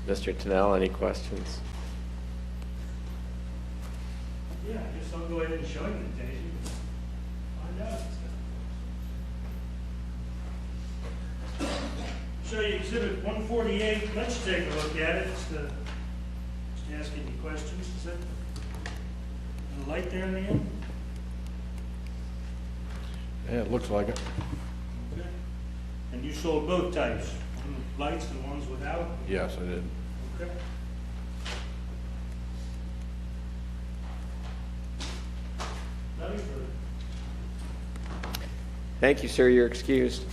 Mr. Tennell, any questions? Yeah, I guess I'll go ahead and show you the taser. Find out. Show you exhibit 148. Let's take a look at it. Just asking you questions. Is that the light there in the end? Yeah, it looks like it. Okay. And you sold both types, one with lights and ones without? Yes, I did. Okay. Nothing further. Thank you, sir. You're excused.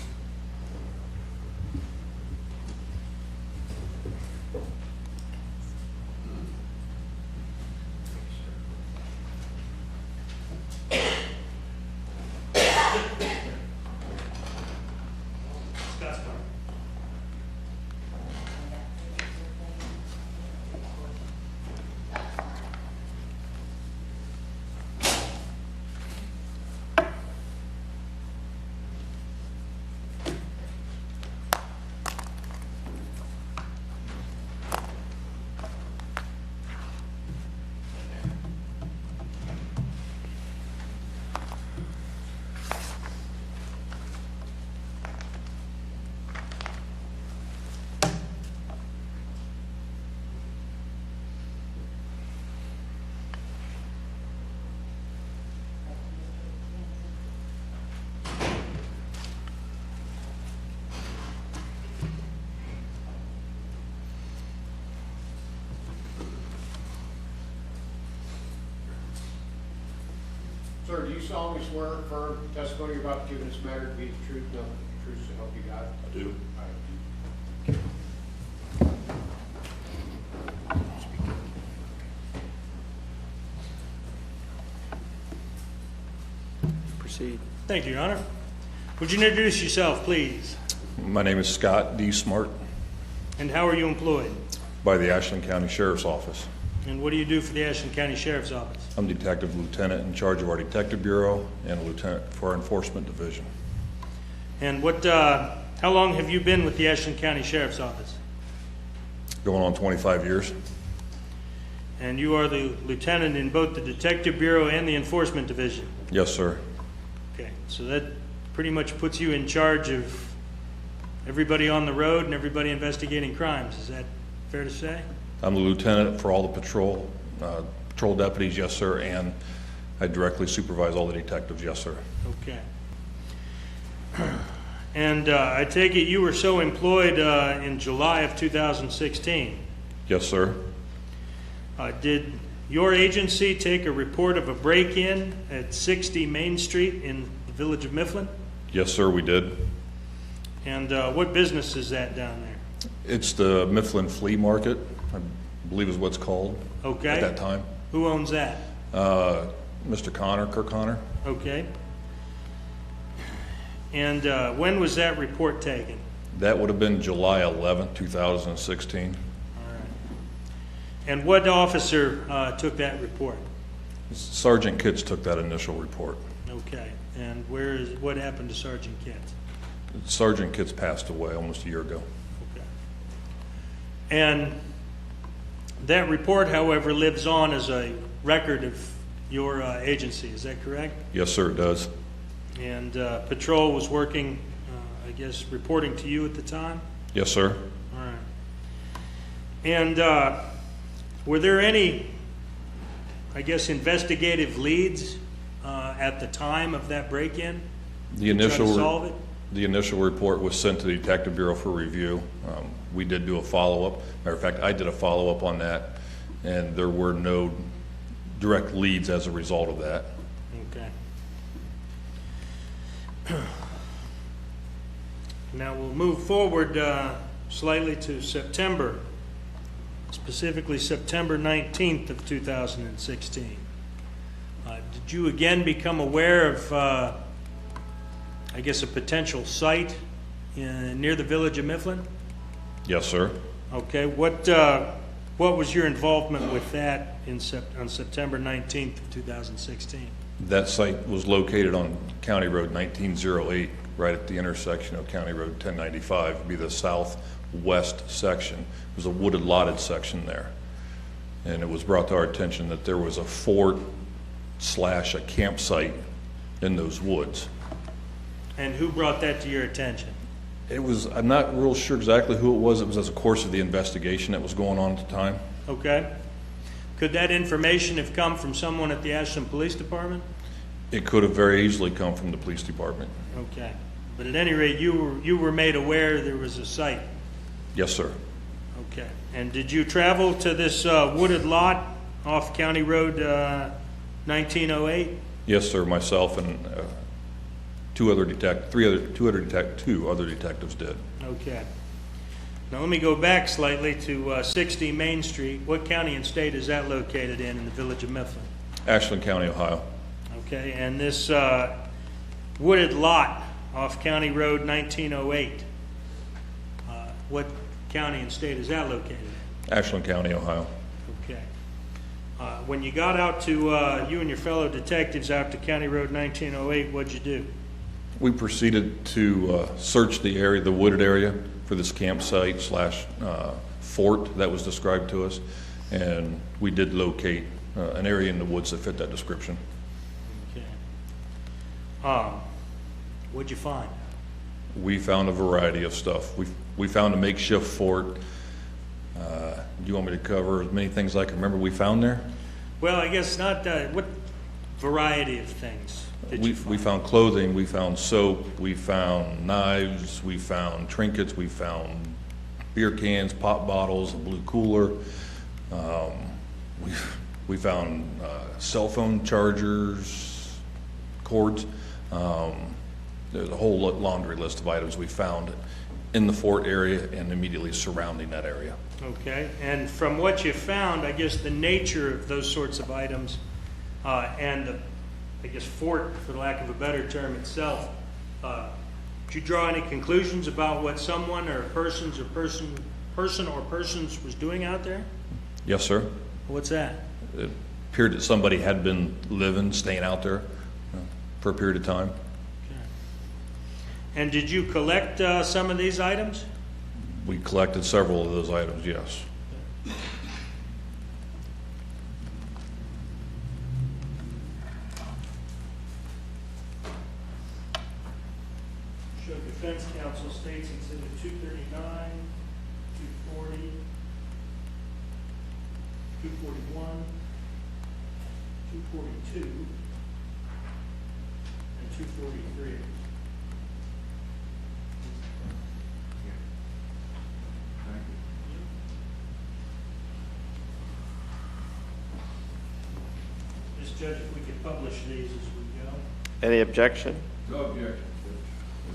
Sir, do you solemnly swear or affirm testimony you're about to give in this matter to be the truth, nothing but the truth, so help you God? I do. All right. Proceed. Thank you, Your Honor. Would you introduce yourself, please? My name is Scott D. Smart And how are you employed? by the Ashland County Sheriff's Office. And what do you do for the Ashland County Sheriff's Office? I'm Detective Lieutenant in charge of our Detective Bureau and a Lieutenant for our Enforcement Division. And how long have you been with the Ashland County Sheriff's Office? Going on 25 years. And you are the lieutenant in both the Detective Bureau and the Enforcement Division? Yes, sir. Okay, so that pretty much puts you in charge of everybody on the road and everybody investigating crimes. Is that fair to say? I'm the lieutenant for all the patrol deputies, yes, sir, and I directly supervise all the detectives, yes, sir. Okay. And I take it you were so employed in July of 2016. Yes, sir. Did your agency take a report of a break-in at 60 Main Street in the village of Mifflin? Yes, sir, we did. And what business is that down there? It's the Mifflin Flea Market, I believe is what it's called Okay. at that time. Who owns that? Mr. Connor, Kirk Connor. Okay. And when was that report taken? That would have been July 11th, 2016. All right. And what officer took that report? Sergeant Kitts took that initial report. Okay. And what happened to Sergeant Kent? Sergeant Kitts passed away almost a year ago. Okay. And that report, however, lives on as a record of your agency, is that correct? Yes, sir, it does. And patrol was working, I guess, reporting to you at the time? Yes, sir. All right. And were there any, I guess, investigative leads at the time of that break-in? The to try to initial solve it? The initial report was sent to the Detective Bureau for review. We did do a follow-up. Matter of fact, I did a follow-up on that, and there were no direct leads as a result of that. Okay. Now we'll move forward slightly to September, specifically September 19th of 2016. Did you again become aware of, I guess, a potential site near the village of Mifflin? Yes, sir. Okay. What was your involvement with that on September 19th of 2016? That site was located on County Road 1908, right at the intersection of County Road 1095. It'd be the southwest section. There's a wooded lotted section there. And it was brought to our attention that there was a fort/a campsite in those woods. And who brought that to your attention? It was, I'm not real sure exactly who it was. It was as a course of the investigation that was going on at the time. Okay. Could that information have come from someone at the Ashland Police Department? It could have very easily come from the police department. Okay. But at any rate, you were made aware there was a site? Yes, sir. Okay. And did you travel to this wooded lot off County Road 1908? Yes, sir. Myself and two other detectives did. Okay. Now let me go back slightly to 60 Main Street. What county and state is that located in the village of Mifflin? Ashland County, Ohio. Okay. And this wooded lot off County Road 1908, what county and state is that located in? Ashland County, Ohio. Okay. When you got out to, you and your fellow detectives out to County Road 1908, what'd you do? We proceeded to search the area, the wooded area, for this campsite/fort that was described to us, and we did locate an area in the woods that fit that description. Okay. What'd you find? We found a variety of stuff. We found a makeshift fort. Do you want me to cover as many things as I can remember we found there? Well, I guess not. What variety of things did you find? We found clothing, we found soap, we found knives, we found trinkets, we found beer cans, pop bottles, a blue cooler. We found cell phone chargers, cords. There's a whole laundry list of items we found in the fort area and immediately surrounding that area. Okay. And from what you found, I guess the nature of those sorts of items and the, I guess, fort, for lack of a better term, itself, did you draw any conclusions about what someone or person or persons was doing out there? Yes, sir. What's that? It appeared that somebody had been staying out there for a period of time. Okay. And did you collect some of these items? We collected several of those items, yes. Show defense counsel states exhibit 239, 240, 241, 242, and 243. Just Judge, if we could publish these as we go. Any objection? No objection.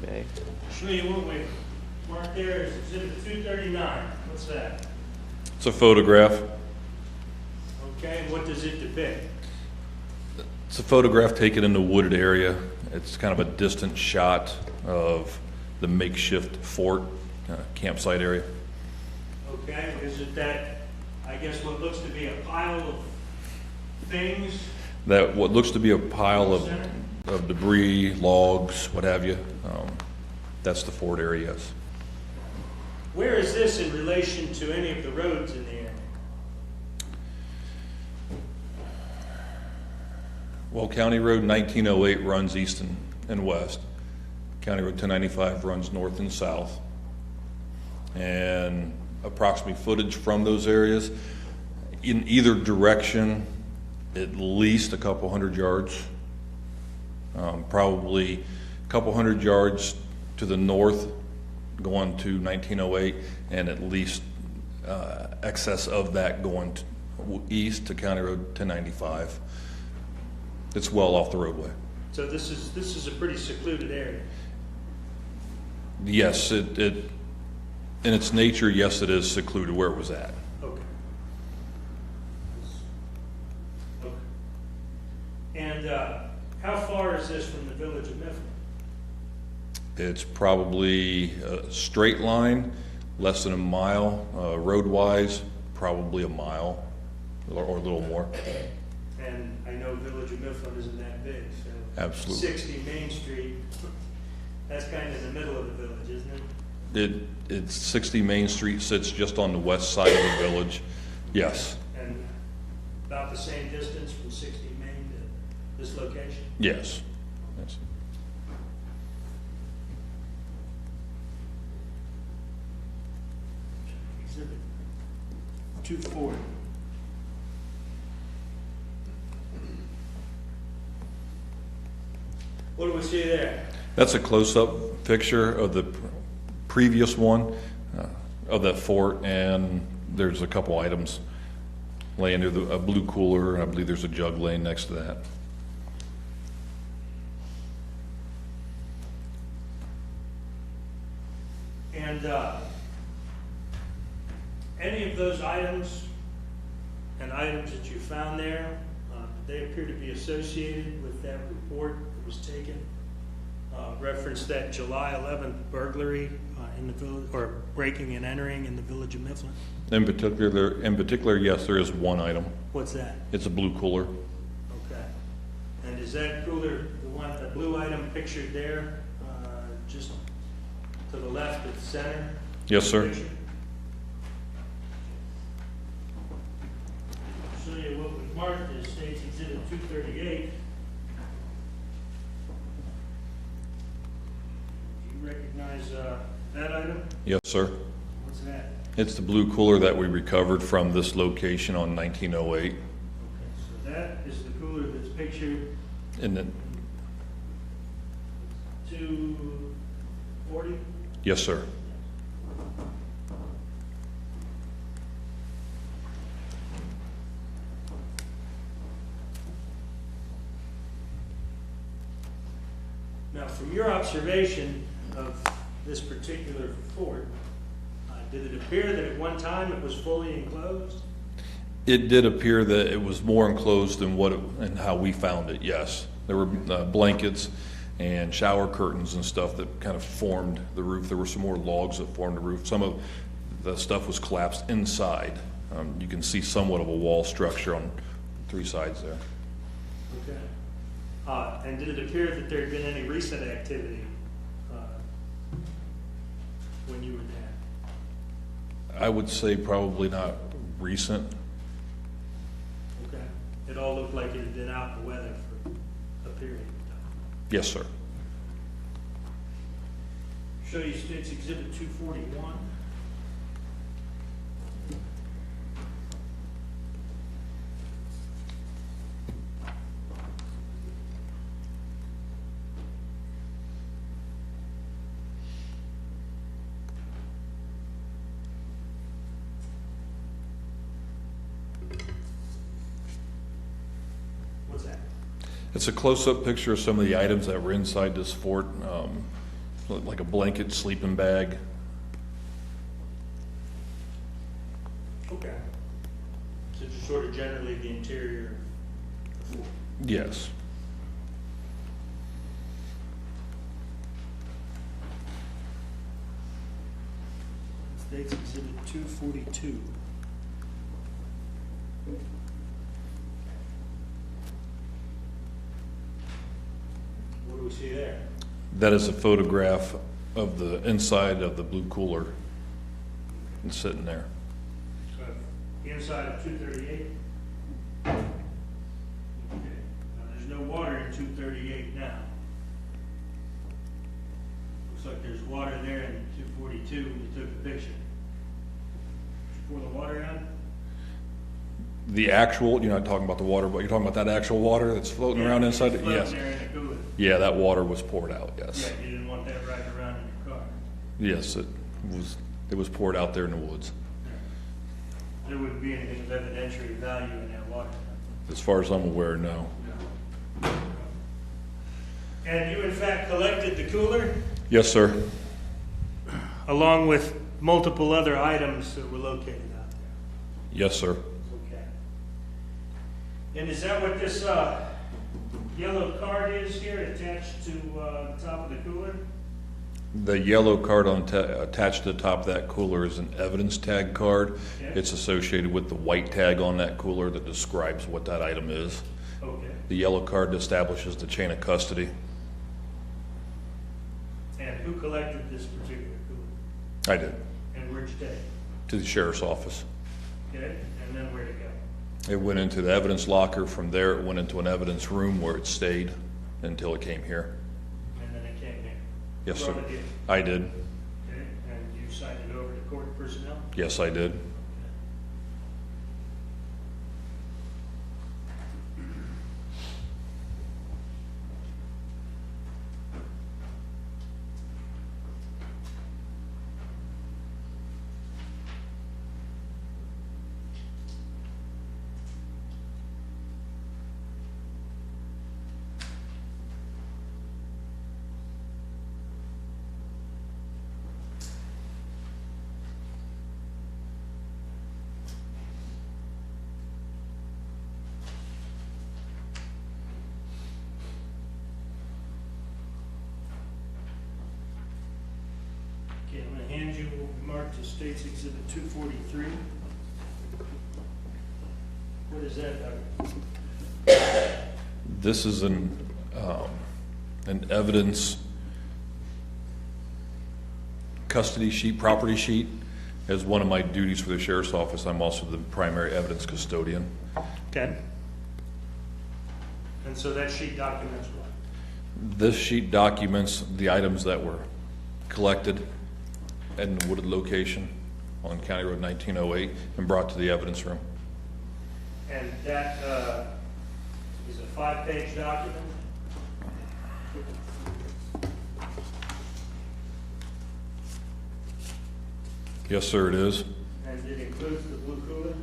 You may. Sure you won't wait. Mark there is exhibit 239. What's that? It's a photograph. Okay, and what does it depict? It's a photograph taken in the wooded area. It's kind of a distant shot of the makeshift fort campsite area. Okay, is it that, I guess, what looks to be a pile of things? That what looks to be a pile of Center? of debris, logs, what have you. That's the fort area, yes. Where is this in relation to any of the roads in the area? Well, County Road 1908 runs east and west. County Road 1095 runs north and south. And approximate footage from those areas, in either direction, at least a couple hundred yards. Probably a couple hundred yards to the north going to 1908, and at least excess of that going east to County Road 1095. It's well off the roadway. So this is a pretty secluded area. Yes, it in its nature, yes, it is secluded where it was at. Okay. Okay. And how far is this from the village of Mifflin? It's probably a straight line, less than a mile. Road-wise, probably a mile or a little more. And I know village of Mifflin isn't that big, so. Absolutely. 60 Main Street, that's kind of in the middle of the village, isn't it? It's 60 Main Street sits just on the west side of the village. Yes, And about the same distance from 60 Main to this location? yes. Yes. Exhibit 240. What do we see there? That's a close-up picture of the previous one of that fort, and there's a couple items laying there, a blue cooler, and I believe there's a jug laying next to that. And any of those items and items that you found there, they appear to be associated with that report that was taken. Referenced that July 11th burglary in the village, or breaking and entering in the village of Mifflin. In particular, yes, there is one item. What's that? It's a blue cooler. Okay. And is that cooler the blue item pictured there, just to the left of the center? Yes, sir. Picture? I'll show you what we've marked as State's Exhibit 238. Do you recognize that item? Yes, sir. What's that? It's the blue cooler that we recovered from this location on 1908. Okay, so that is the cooler that's pictured And then, 240? yes, sir. Now, from your observation of this particular fort, did it appear that at one time it was fully enclosed? It did appear that it was more enclosed than and how we found it, yes. There were blankets and shower curtains and stuff that kind of formed the roof. There were some more logs that formed the roof. Some of the stuff was collapsed inside. You can see somewhat of a wall structure on three sides there. Okay. And did it appear that there had been any recent activity when you were there? I would say probably not recent. Okay. It all looked like it had been out in the weather for a period of time. Yes, sir. Show you State's Exhibit 241. What's that? It's a close-up picture of some of the items that were inside this fort, like a blanket, sleeping bag. Okay. So just sort of generally the interior of the fort. Yes. State's Exhibit 242. see there? That is a photograph of the inside of the blue cooler. It's sitting there. So inside of 238? Okay. Now, there's no water in 238 now. Looks like there's water there in 242 when you took the picture. Did you pour the water out? The actual, you're not talking about the water, but you're talking about that actual water that's floating around inside it? Floating Yes. there in the cooler. Yeah, that water was poured out, yes. Yeah, you didn't want that riding around in your car. Yes, it was poured out there in the woods. There wouldn't be anything of evidentiary value in that water. As far as I'm aware, no. And you in fact collected the cooler Yes, sir. along with multiple other items that were located out there? Yes, sir. Okay. And is that what this yellow card is here attached to the top of the cooler? The yellow card attached to the top of that cooler is an evidence tag card. Yeah. It's associated with the white tag on that cooler that describes what that item is. Okay. The yellow card establishes the chain of custody. And who collected this particular cooler? I did. And where'd you take it? To the sheriff's office. Okay, and then where'd it go? It went into the evidence locker. From there, it went into an evidence room where it stayed until it came here. And then it came here? Yes, sir. Brought it in. I did. Okay, and you signed it over to court personnel? Yes, I did. Okay, I'm gonna hand you what we marked as State's Exhibit 243. What is that, Doug? This is an evidence custody sheet, property sheet. As one of my duties for the sheriff's office, I'm also the primary evidence custodian. Okay. And so that sheet documents what? This sheet documents the items that were collected at the wooded location on County Road 1908 and brought to the evidence room. And that is a 5-page document? Yes, sir, it is. And it includes the blue cooler?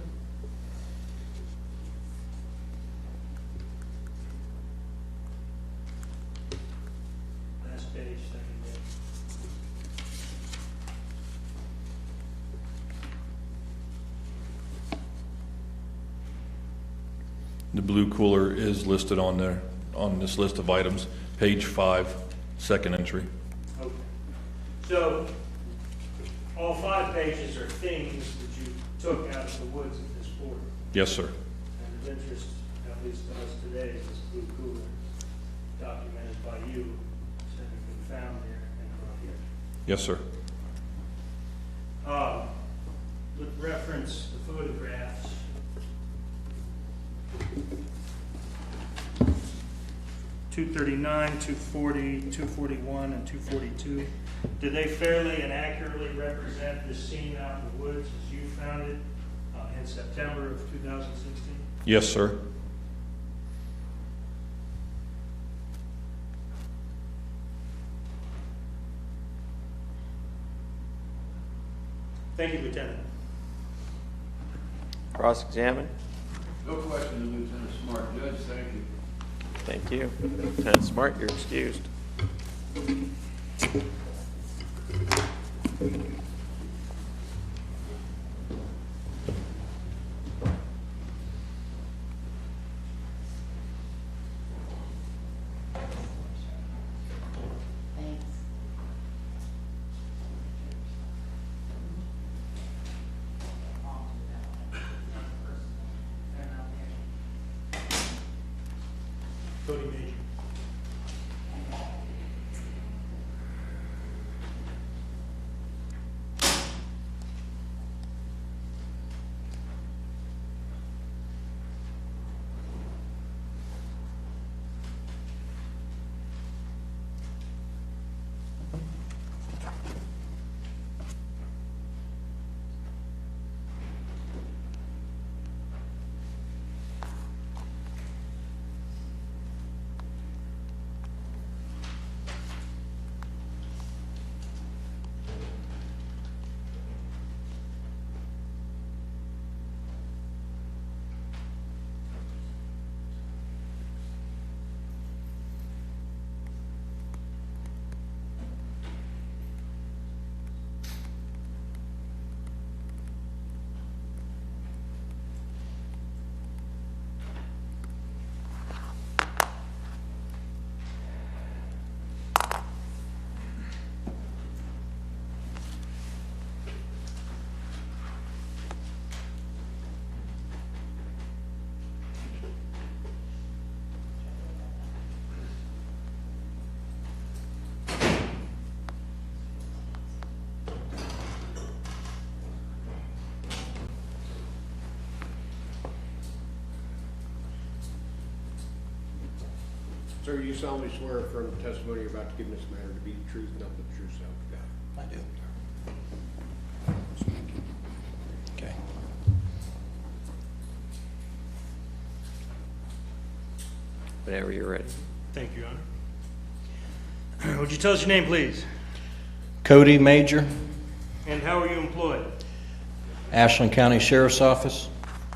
Last page, second page. The blue cooler is listed on there, on this list of items, page 5, second entry. Okay. So, all 5 pages are things that you took out of the woods at this port. Yes, sir. And of interest, at least to us today, is this blue cooler documented by you, having been found there and brought here. Yes, sir. With reference to photographs, .239, 240, 241, and 242. Do they fairly and accurately represent the scene out in the woods as you found it in September of 2016? Yes, sir. Thank you, Lieutenant. Cross-examine. No question, Lieutenant Smart. Judge, thank you. Thank you. Lieutenant Smart, you're excused. Cody Major. Sir, you solemnly swear affirm the testimony you're about to give in this matter to be the truth, nothing but the truth, so help you God. I do. Okay. Whenever you're ready. Thank you, Your Honor. Would you tell us your name, please? Cody Major, And how are you employed? Ashland County Sheriff's Office,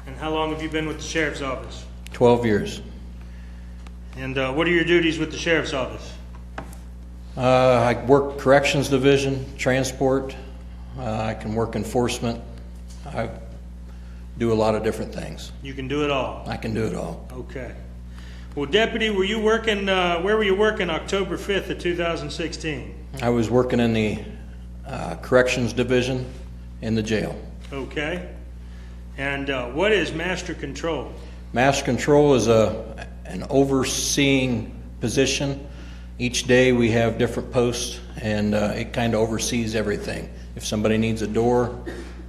And how long have you been with the Sheriff's Office? 12 years. And what are your duties with the Sheriff's Office? I work Corrections Division, Transport. I can work enforcement. I do a lot of different things. You can do it all. I can do it all. Okay. Well, Deputy, were you working, where were you working October 5th of 2016? I was working in the Corrections Division in the jail. Okay. And what is Master Control? Master Control is an overseeing position. Each day we have different posts, and it kind of oversees everything. If somebody needs a door,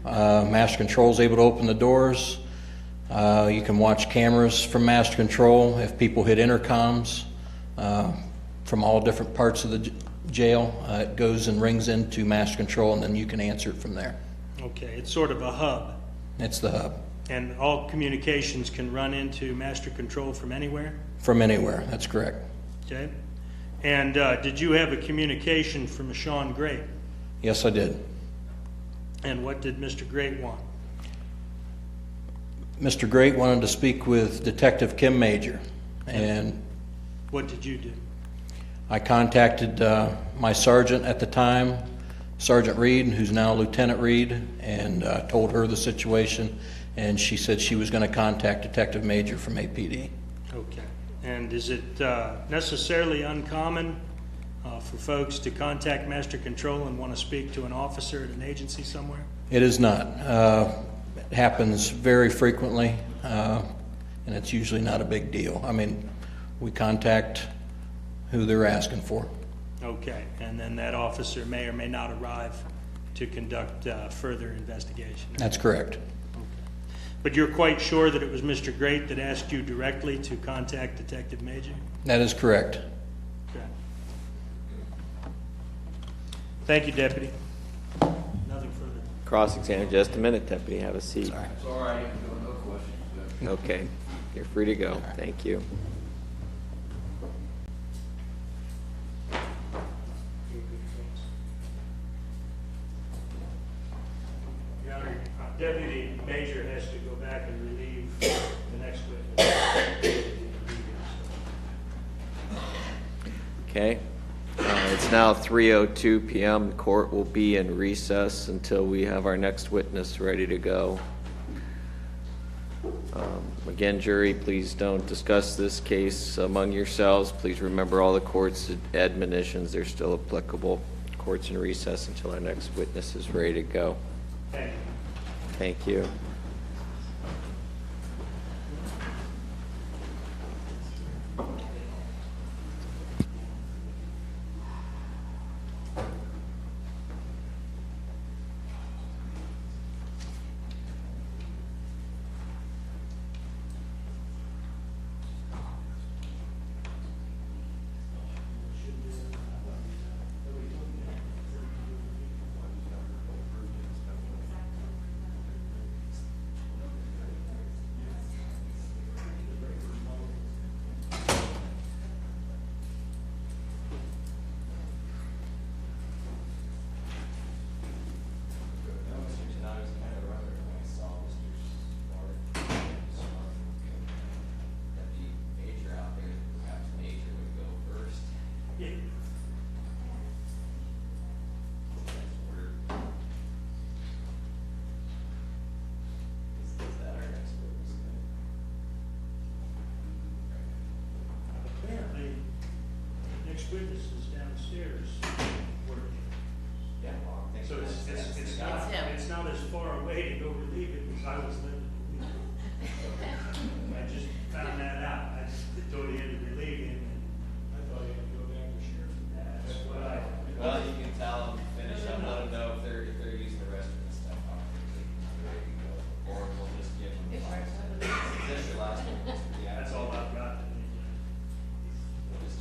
Master Control is able to open the doors. You can watch cameras from Master Control. If people hit intercoms from all different parts of the jail, it goes and rings into Master Control, and then you can answer it from there. Okay, it's sort of a hub. It's the hub. And all communications can run into Master Control from anywhere? From anywhere, that's correct. Okay. And did you have a communication from Shawn Grate? Yes, I did. And what did Mr. Grate want? Mr. Grate wanted to speak with Detective Kim Major, and What did you do? I contacted my sergeant at the time, Sergeant Reed, who's now Lieutenant Reed, and told her the situation, and she said she was going to contact Detective Major from APD. Okay. And is it necessarily uncommon for folks to contact Master Control and want to speak to an officer at an agency somewhere? It is not. It happens very frequently, and it's usually not a big deal. I mean, we contact who they're asking for. Okay. And then that officer may or may not arrive to conduct further investigation? That's correct. But you're quite sure that it was Mr. Grate that asked you directly to contact Detective Major? That is correct. Okay. Thank you, Deputy. Nothing further. Cross-examine, just a minute, Deputy, have a seat. It's all right, no questions. Okay, you're free to go. Thank you. Your Honor, Deputy Major has to go back and relieve the next witness. Okay. It's now 3:02 p.m. The court will be in recess until we have our next witness ready to go. Again, jury, please don't discuss this case among yourselves. Please remember all the court's admonitions. They're still applicable. Court's in recess until our next witness is ready to go. Thank you. Thank you. Apparently, the next witness is downstairs working. Yeah, well, So it's not as far away to go relieve it as I was led to believe. I just found that out. I thought he had to relieve him, and I thought he had to go back to sheriff. That's what I. Well, you can tell them, finish up, let them know if they're using the restroom and stuff. Or we'll just give them. Is this your last one? Yeah. That's all I've got. We'll just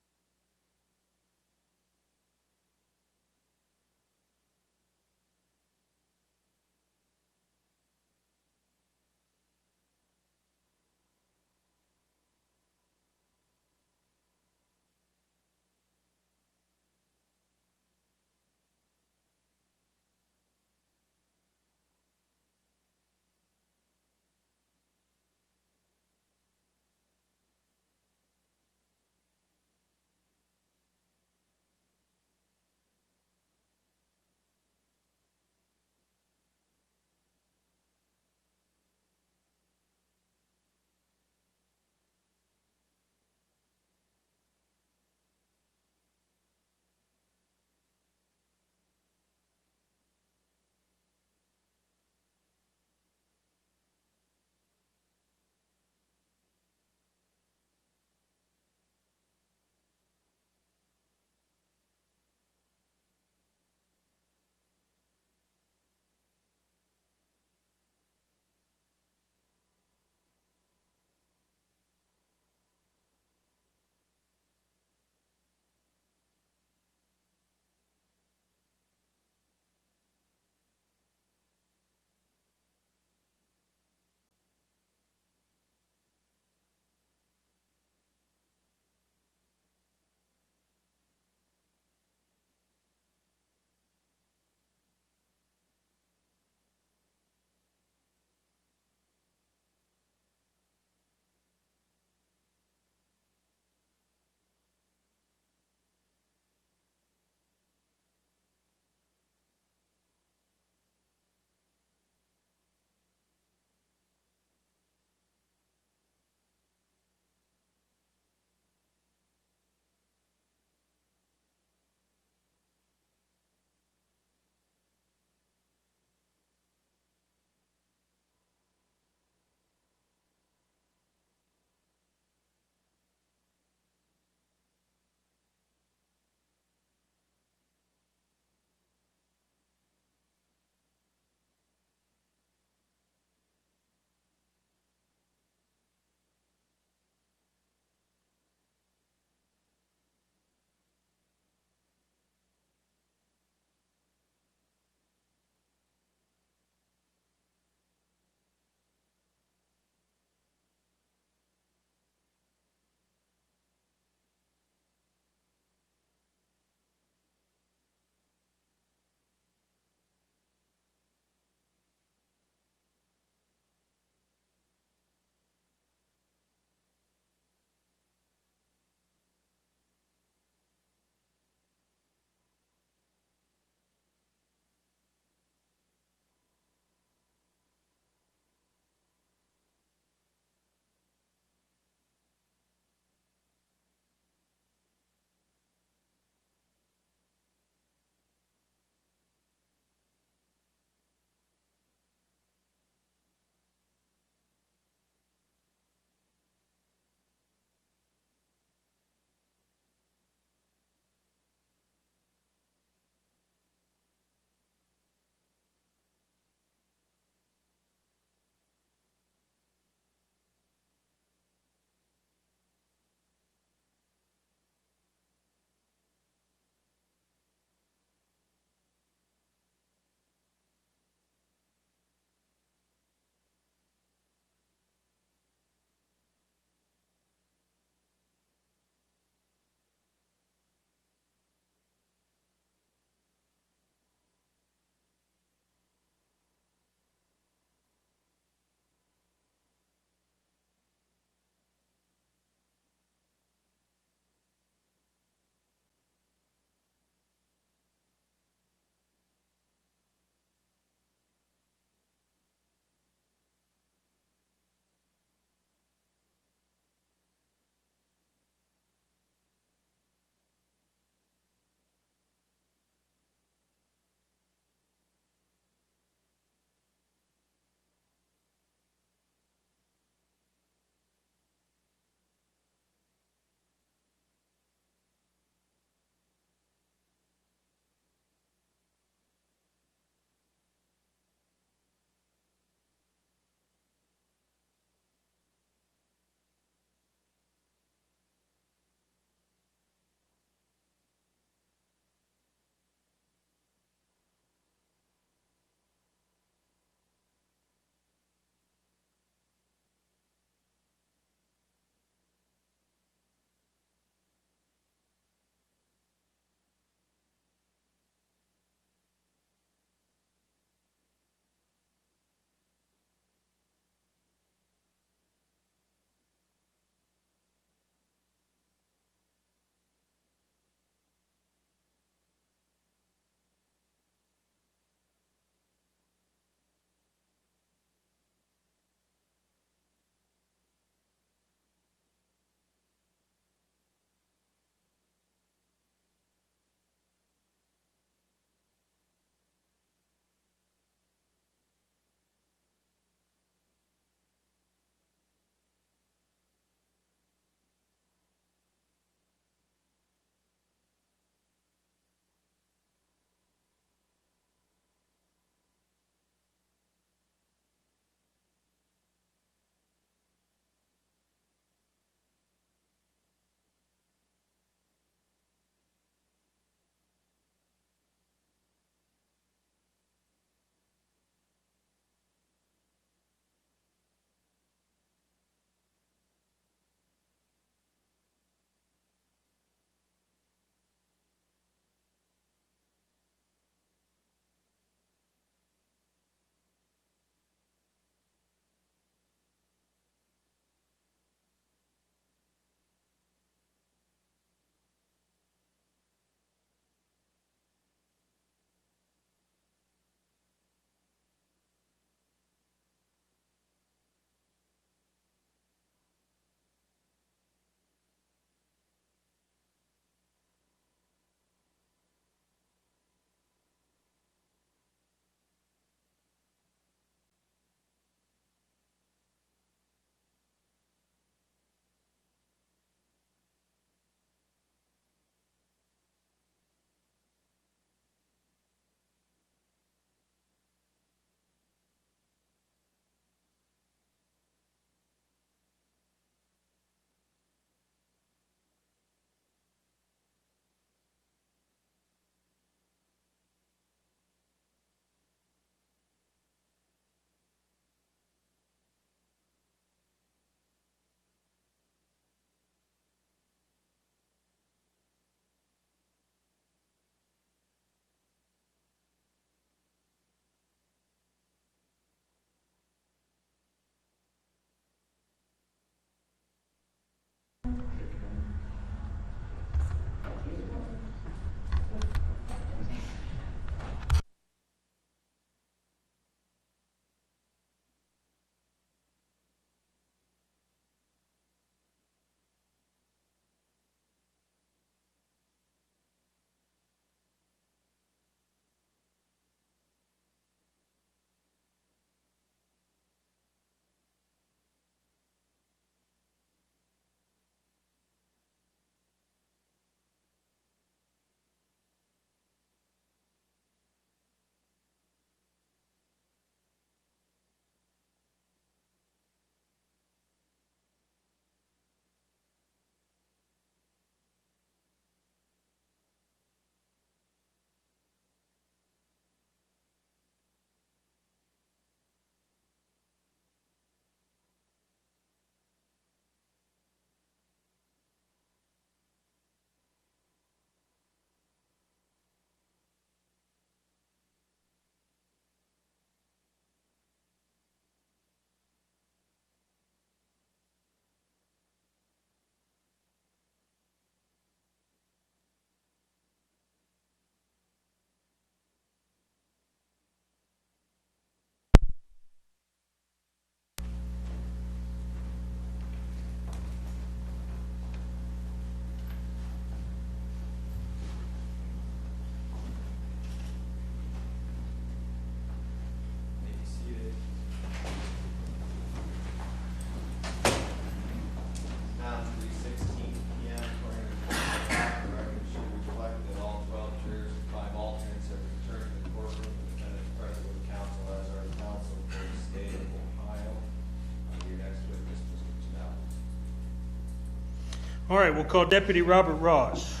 All right, we'll call Deputy Robert Ross.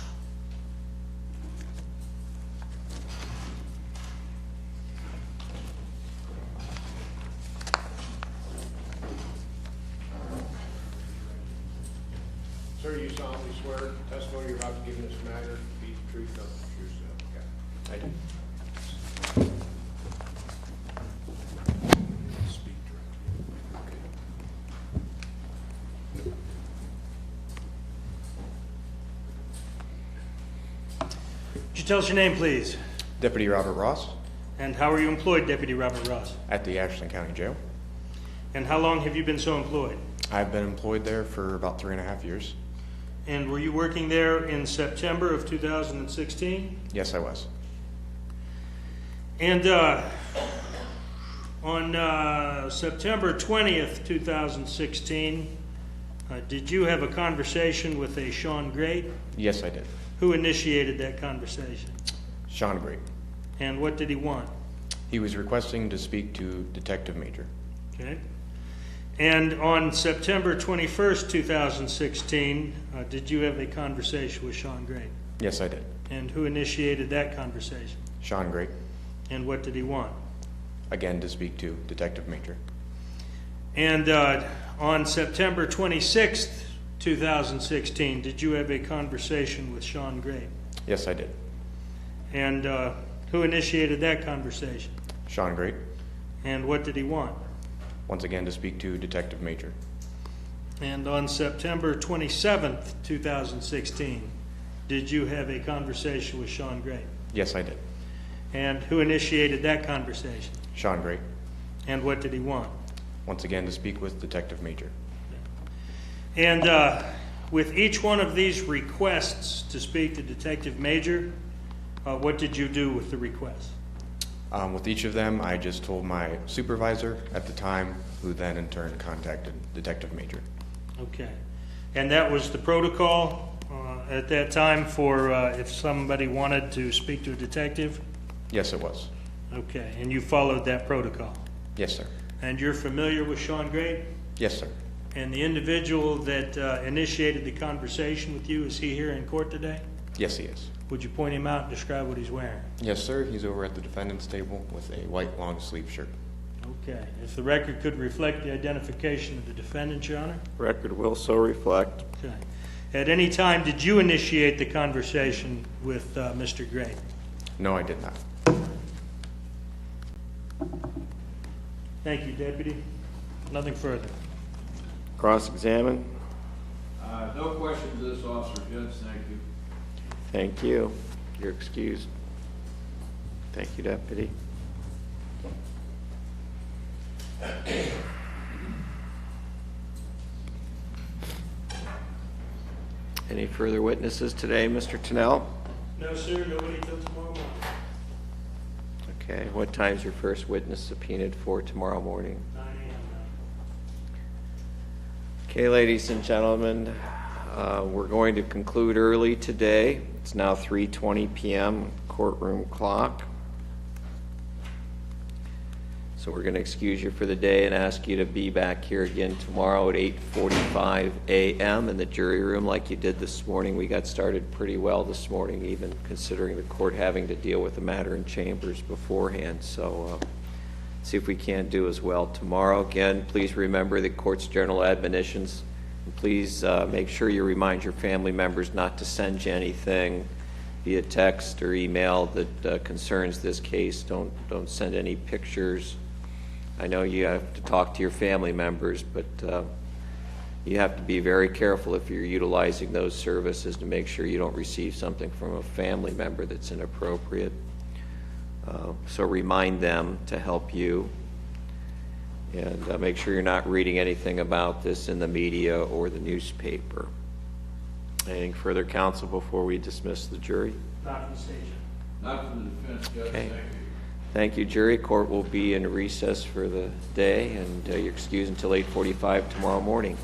Sir, you solemnly swear the testimony you're about to give in this matter to be the truth, nothing but the truth, so help you God. I do. Speak directly. Would you tell us your name, please? Deputy Robert Ross And how are you employed, Deputy Robert Ross? at the Ashland County Jail. And how long have you been so employed? I've been employed there for about 3.5 years. And were you working there in September of 2016? Yes, I was. And on September 20th, 2016, did you have a conversation with a Shawn Grate? Yes, I did. Who initiated that conversation? Shawn Grate. And what did he want? He was requesting to speak to Detective Major. Okay. And on September 21st, 2016, did you have a conversation with Shawn Grate? Yes, I did. And who initiated that conversation? Shawn Grate. And what did he want? Again, to speak to Detective Major. And on September 26th, 2016, did you have a conversation with Shawn Grate? Yes, I did. And who initiated that conversation? Shawn Grate. And what did he want? Once again, to speak to Detective Major. And on September 27th, 2016, did you have a conversation with Shawn Grate? Yes, I did. And who initiated that conversation? Shawn Grate. And what did he want? Once again, to speak with Detective Major. And with each one of these requests to speak to Detective Major, what did you do with the request? With each of them, I just told my supervisor at the time, who then in turn contacted Detective Major. Okay. And that was the protocol at that time for if somebody wanted to speak to a detective? Yes, it was. Okay. And you followed that protocol? Yes, sir. And you're familiar with Shawn Grate? Yes, sir. And the individual that initiated the conversation with you, is he here in court today? Yes, he is. Would you point him out and describe what he's wearing? Yes, sir. He's over at the defendant's table with a white long-sleeve shirt. Okay. If the record could reflect the identification of the defendant, Your Honor? Record will so reflect. Okay. At any time, did you initiate the conversation with Mr. Grate? No, I did not. Thank you, Deputy. Nothing further. Cross-examine. No questions to this officer, Judge, thank you. Thank you. You're excused. Thank you, Deputy. Any further witnesses today, Mr. Tennell? No, sir. Nobody till tomorrow morning. Okay, what time's your first witness subpoenaed for tomorrow morning? 9 a.m. Okay, ladies and gentlemen, we're going to conclude early today. It's now 3:20 p.m. courtroom clock. So we're going to excuse you for the day and ask you to be back here again tomorrow at 8:45 a.m. in the jury room like you did this morning. We got started pretty well this morning, even considering the court having to deal with the matter in chambers beforehand. So see if we can't do as well tomorrow. Again, please remember the court's general admonitions. And please make sure you remind your family members not to send you anything via text or email that concerns this case. Don't send any pictures. I know you have to talk to your family members, but you have to be very careful if you're utilizing those services to make sure you don't receive something from a family member that's inappropriate. So remind them to help you, and make sure you're not reading anything about this in the media or the newspaper. Anything further, counsel, before we dismiss the jury? Not from the station. Not from the defense, Judge, Okay. thank you. Thank you, jury. Court will be in recess for the day, and you're excused until 8:45 tomorrow morning.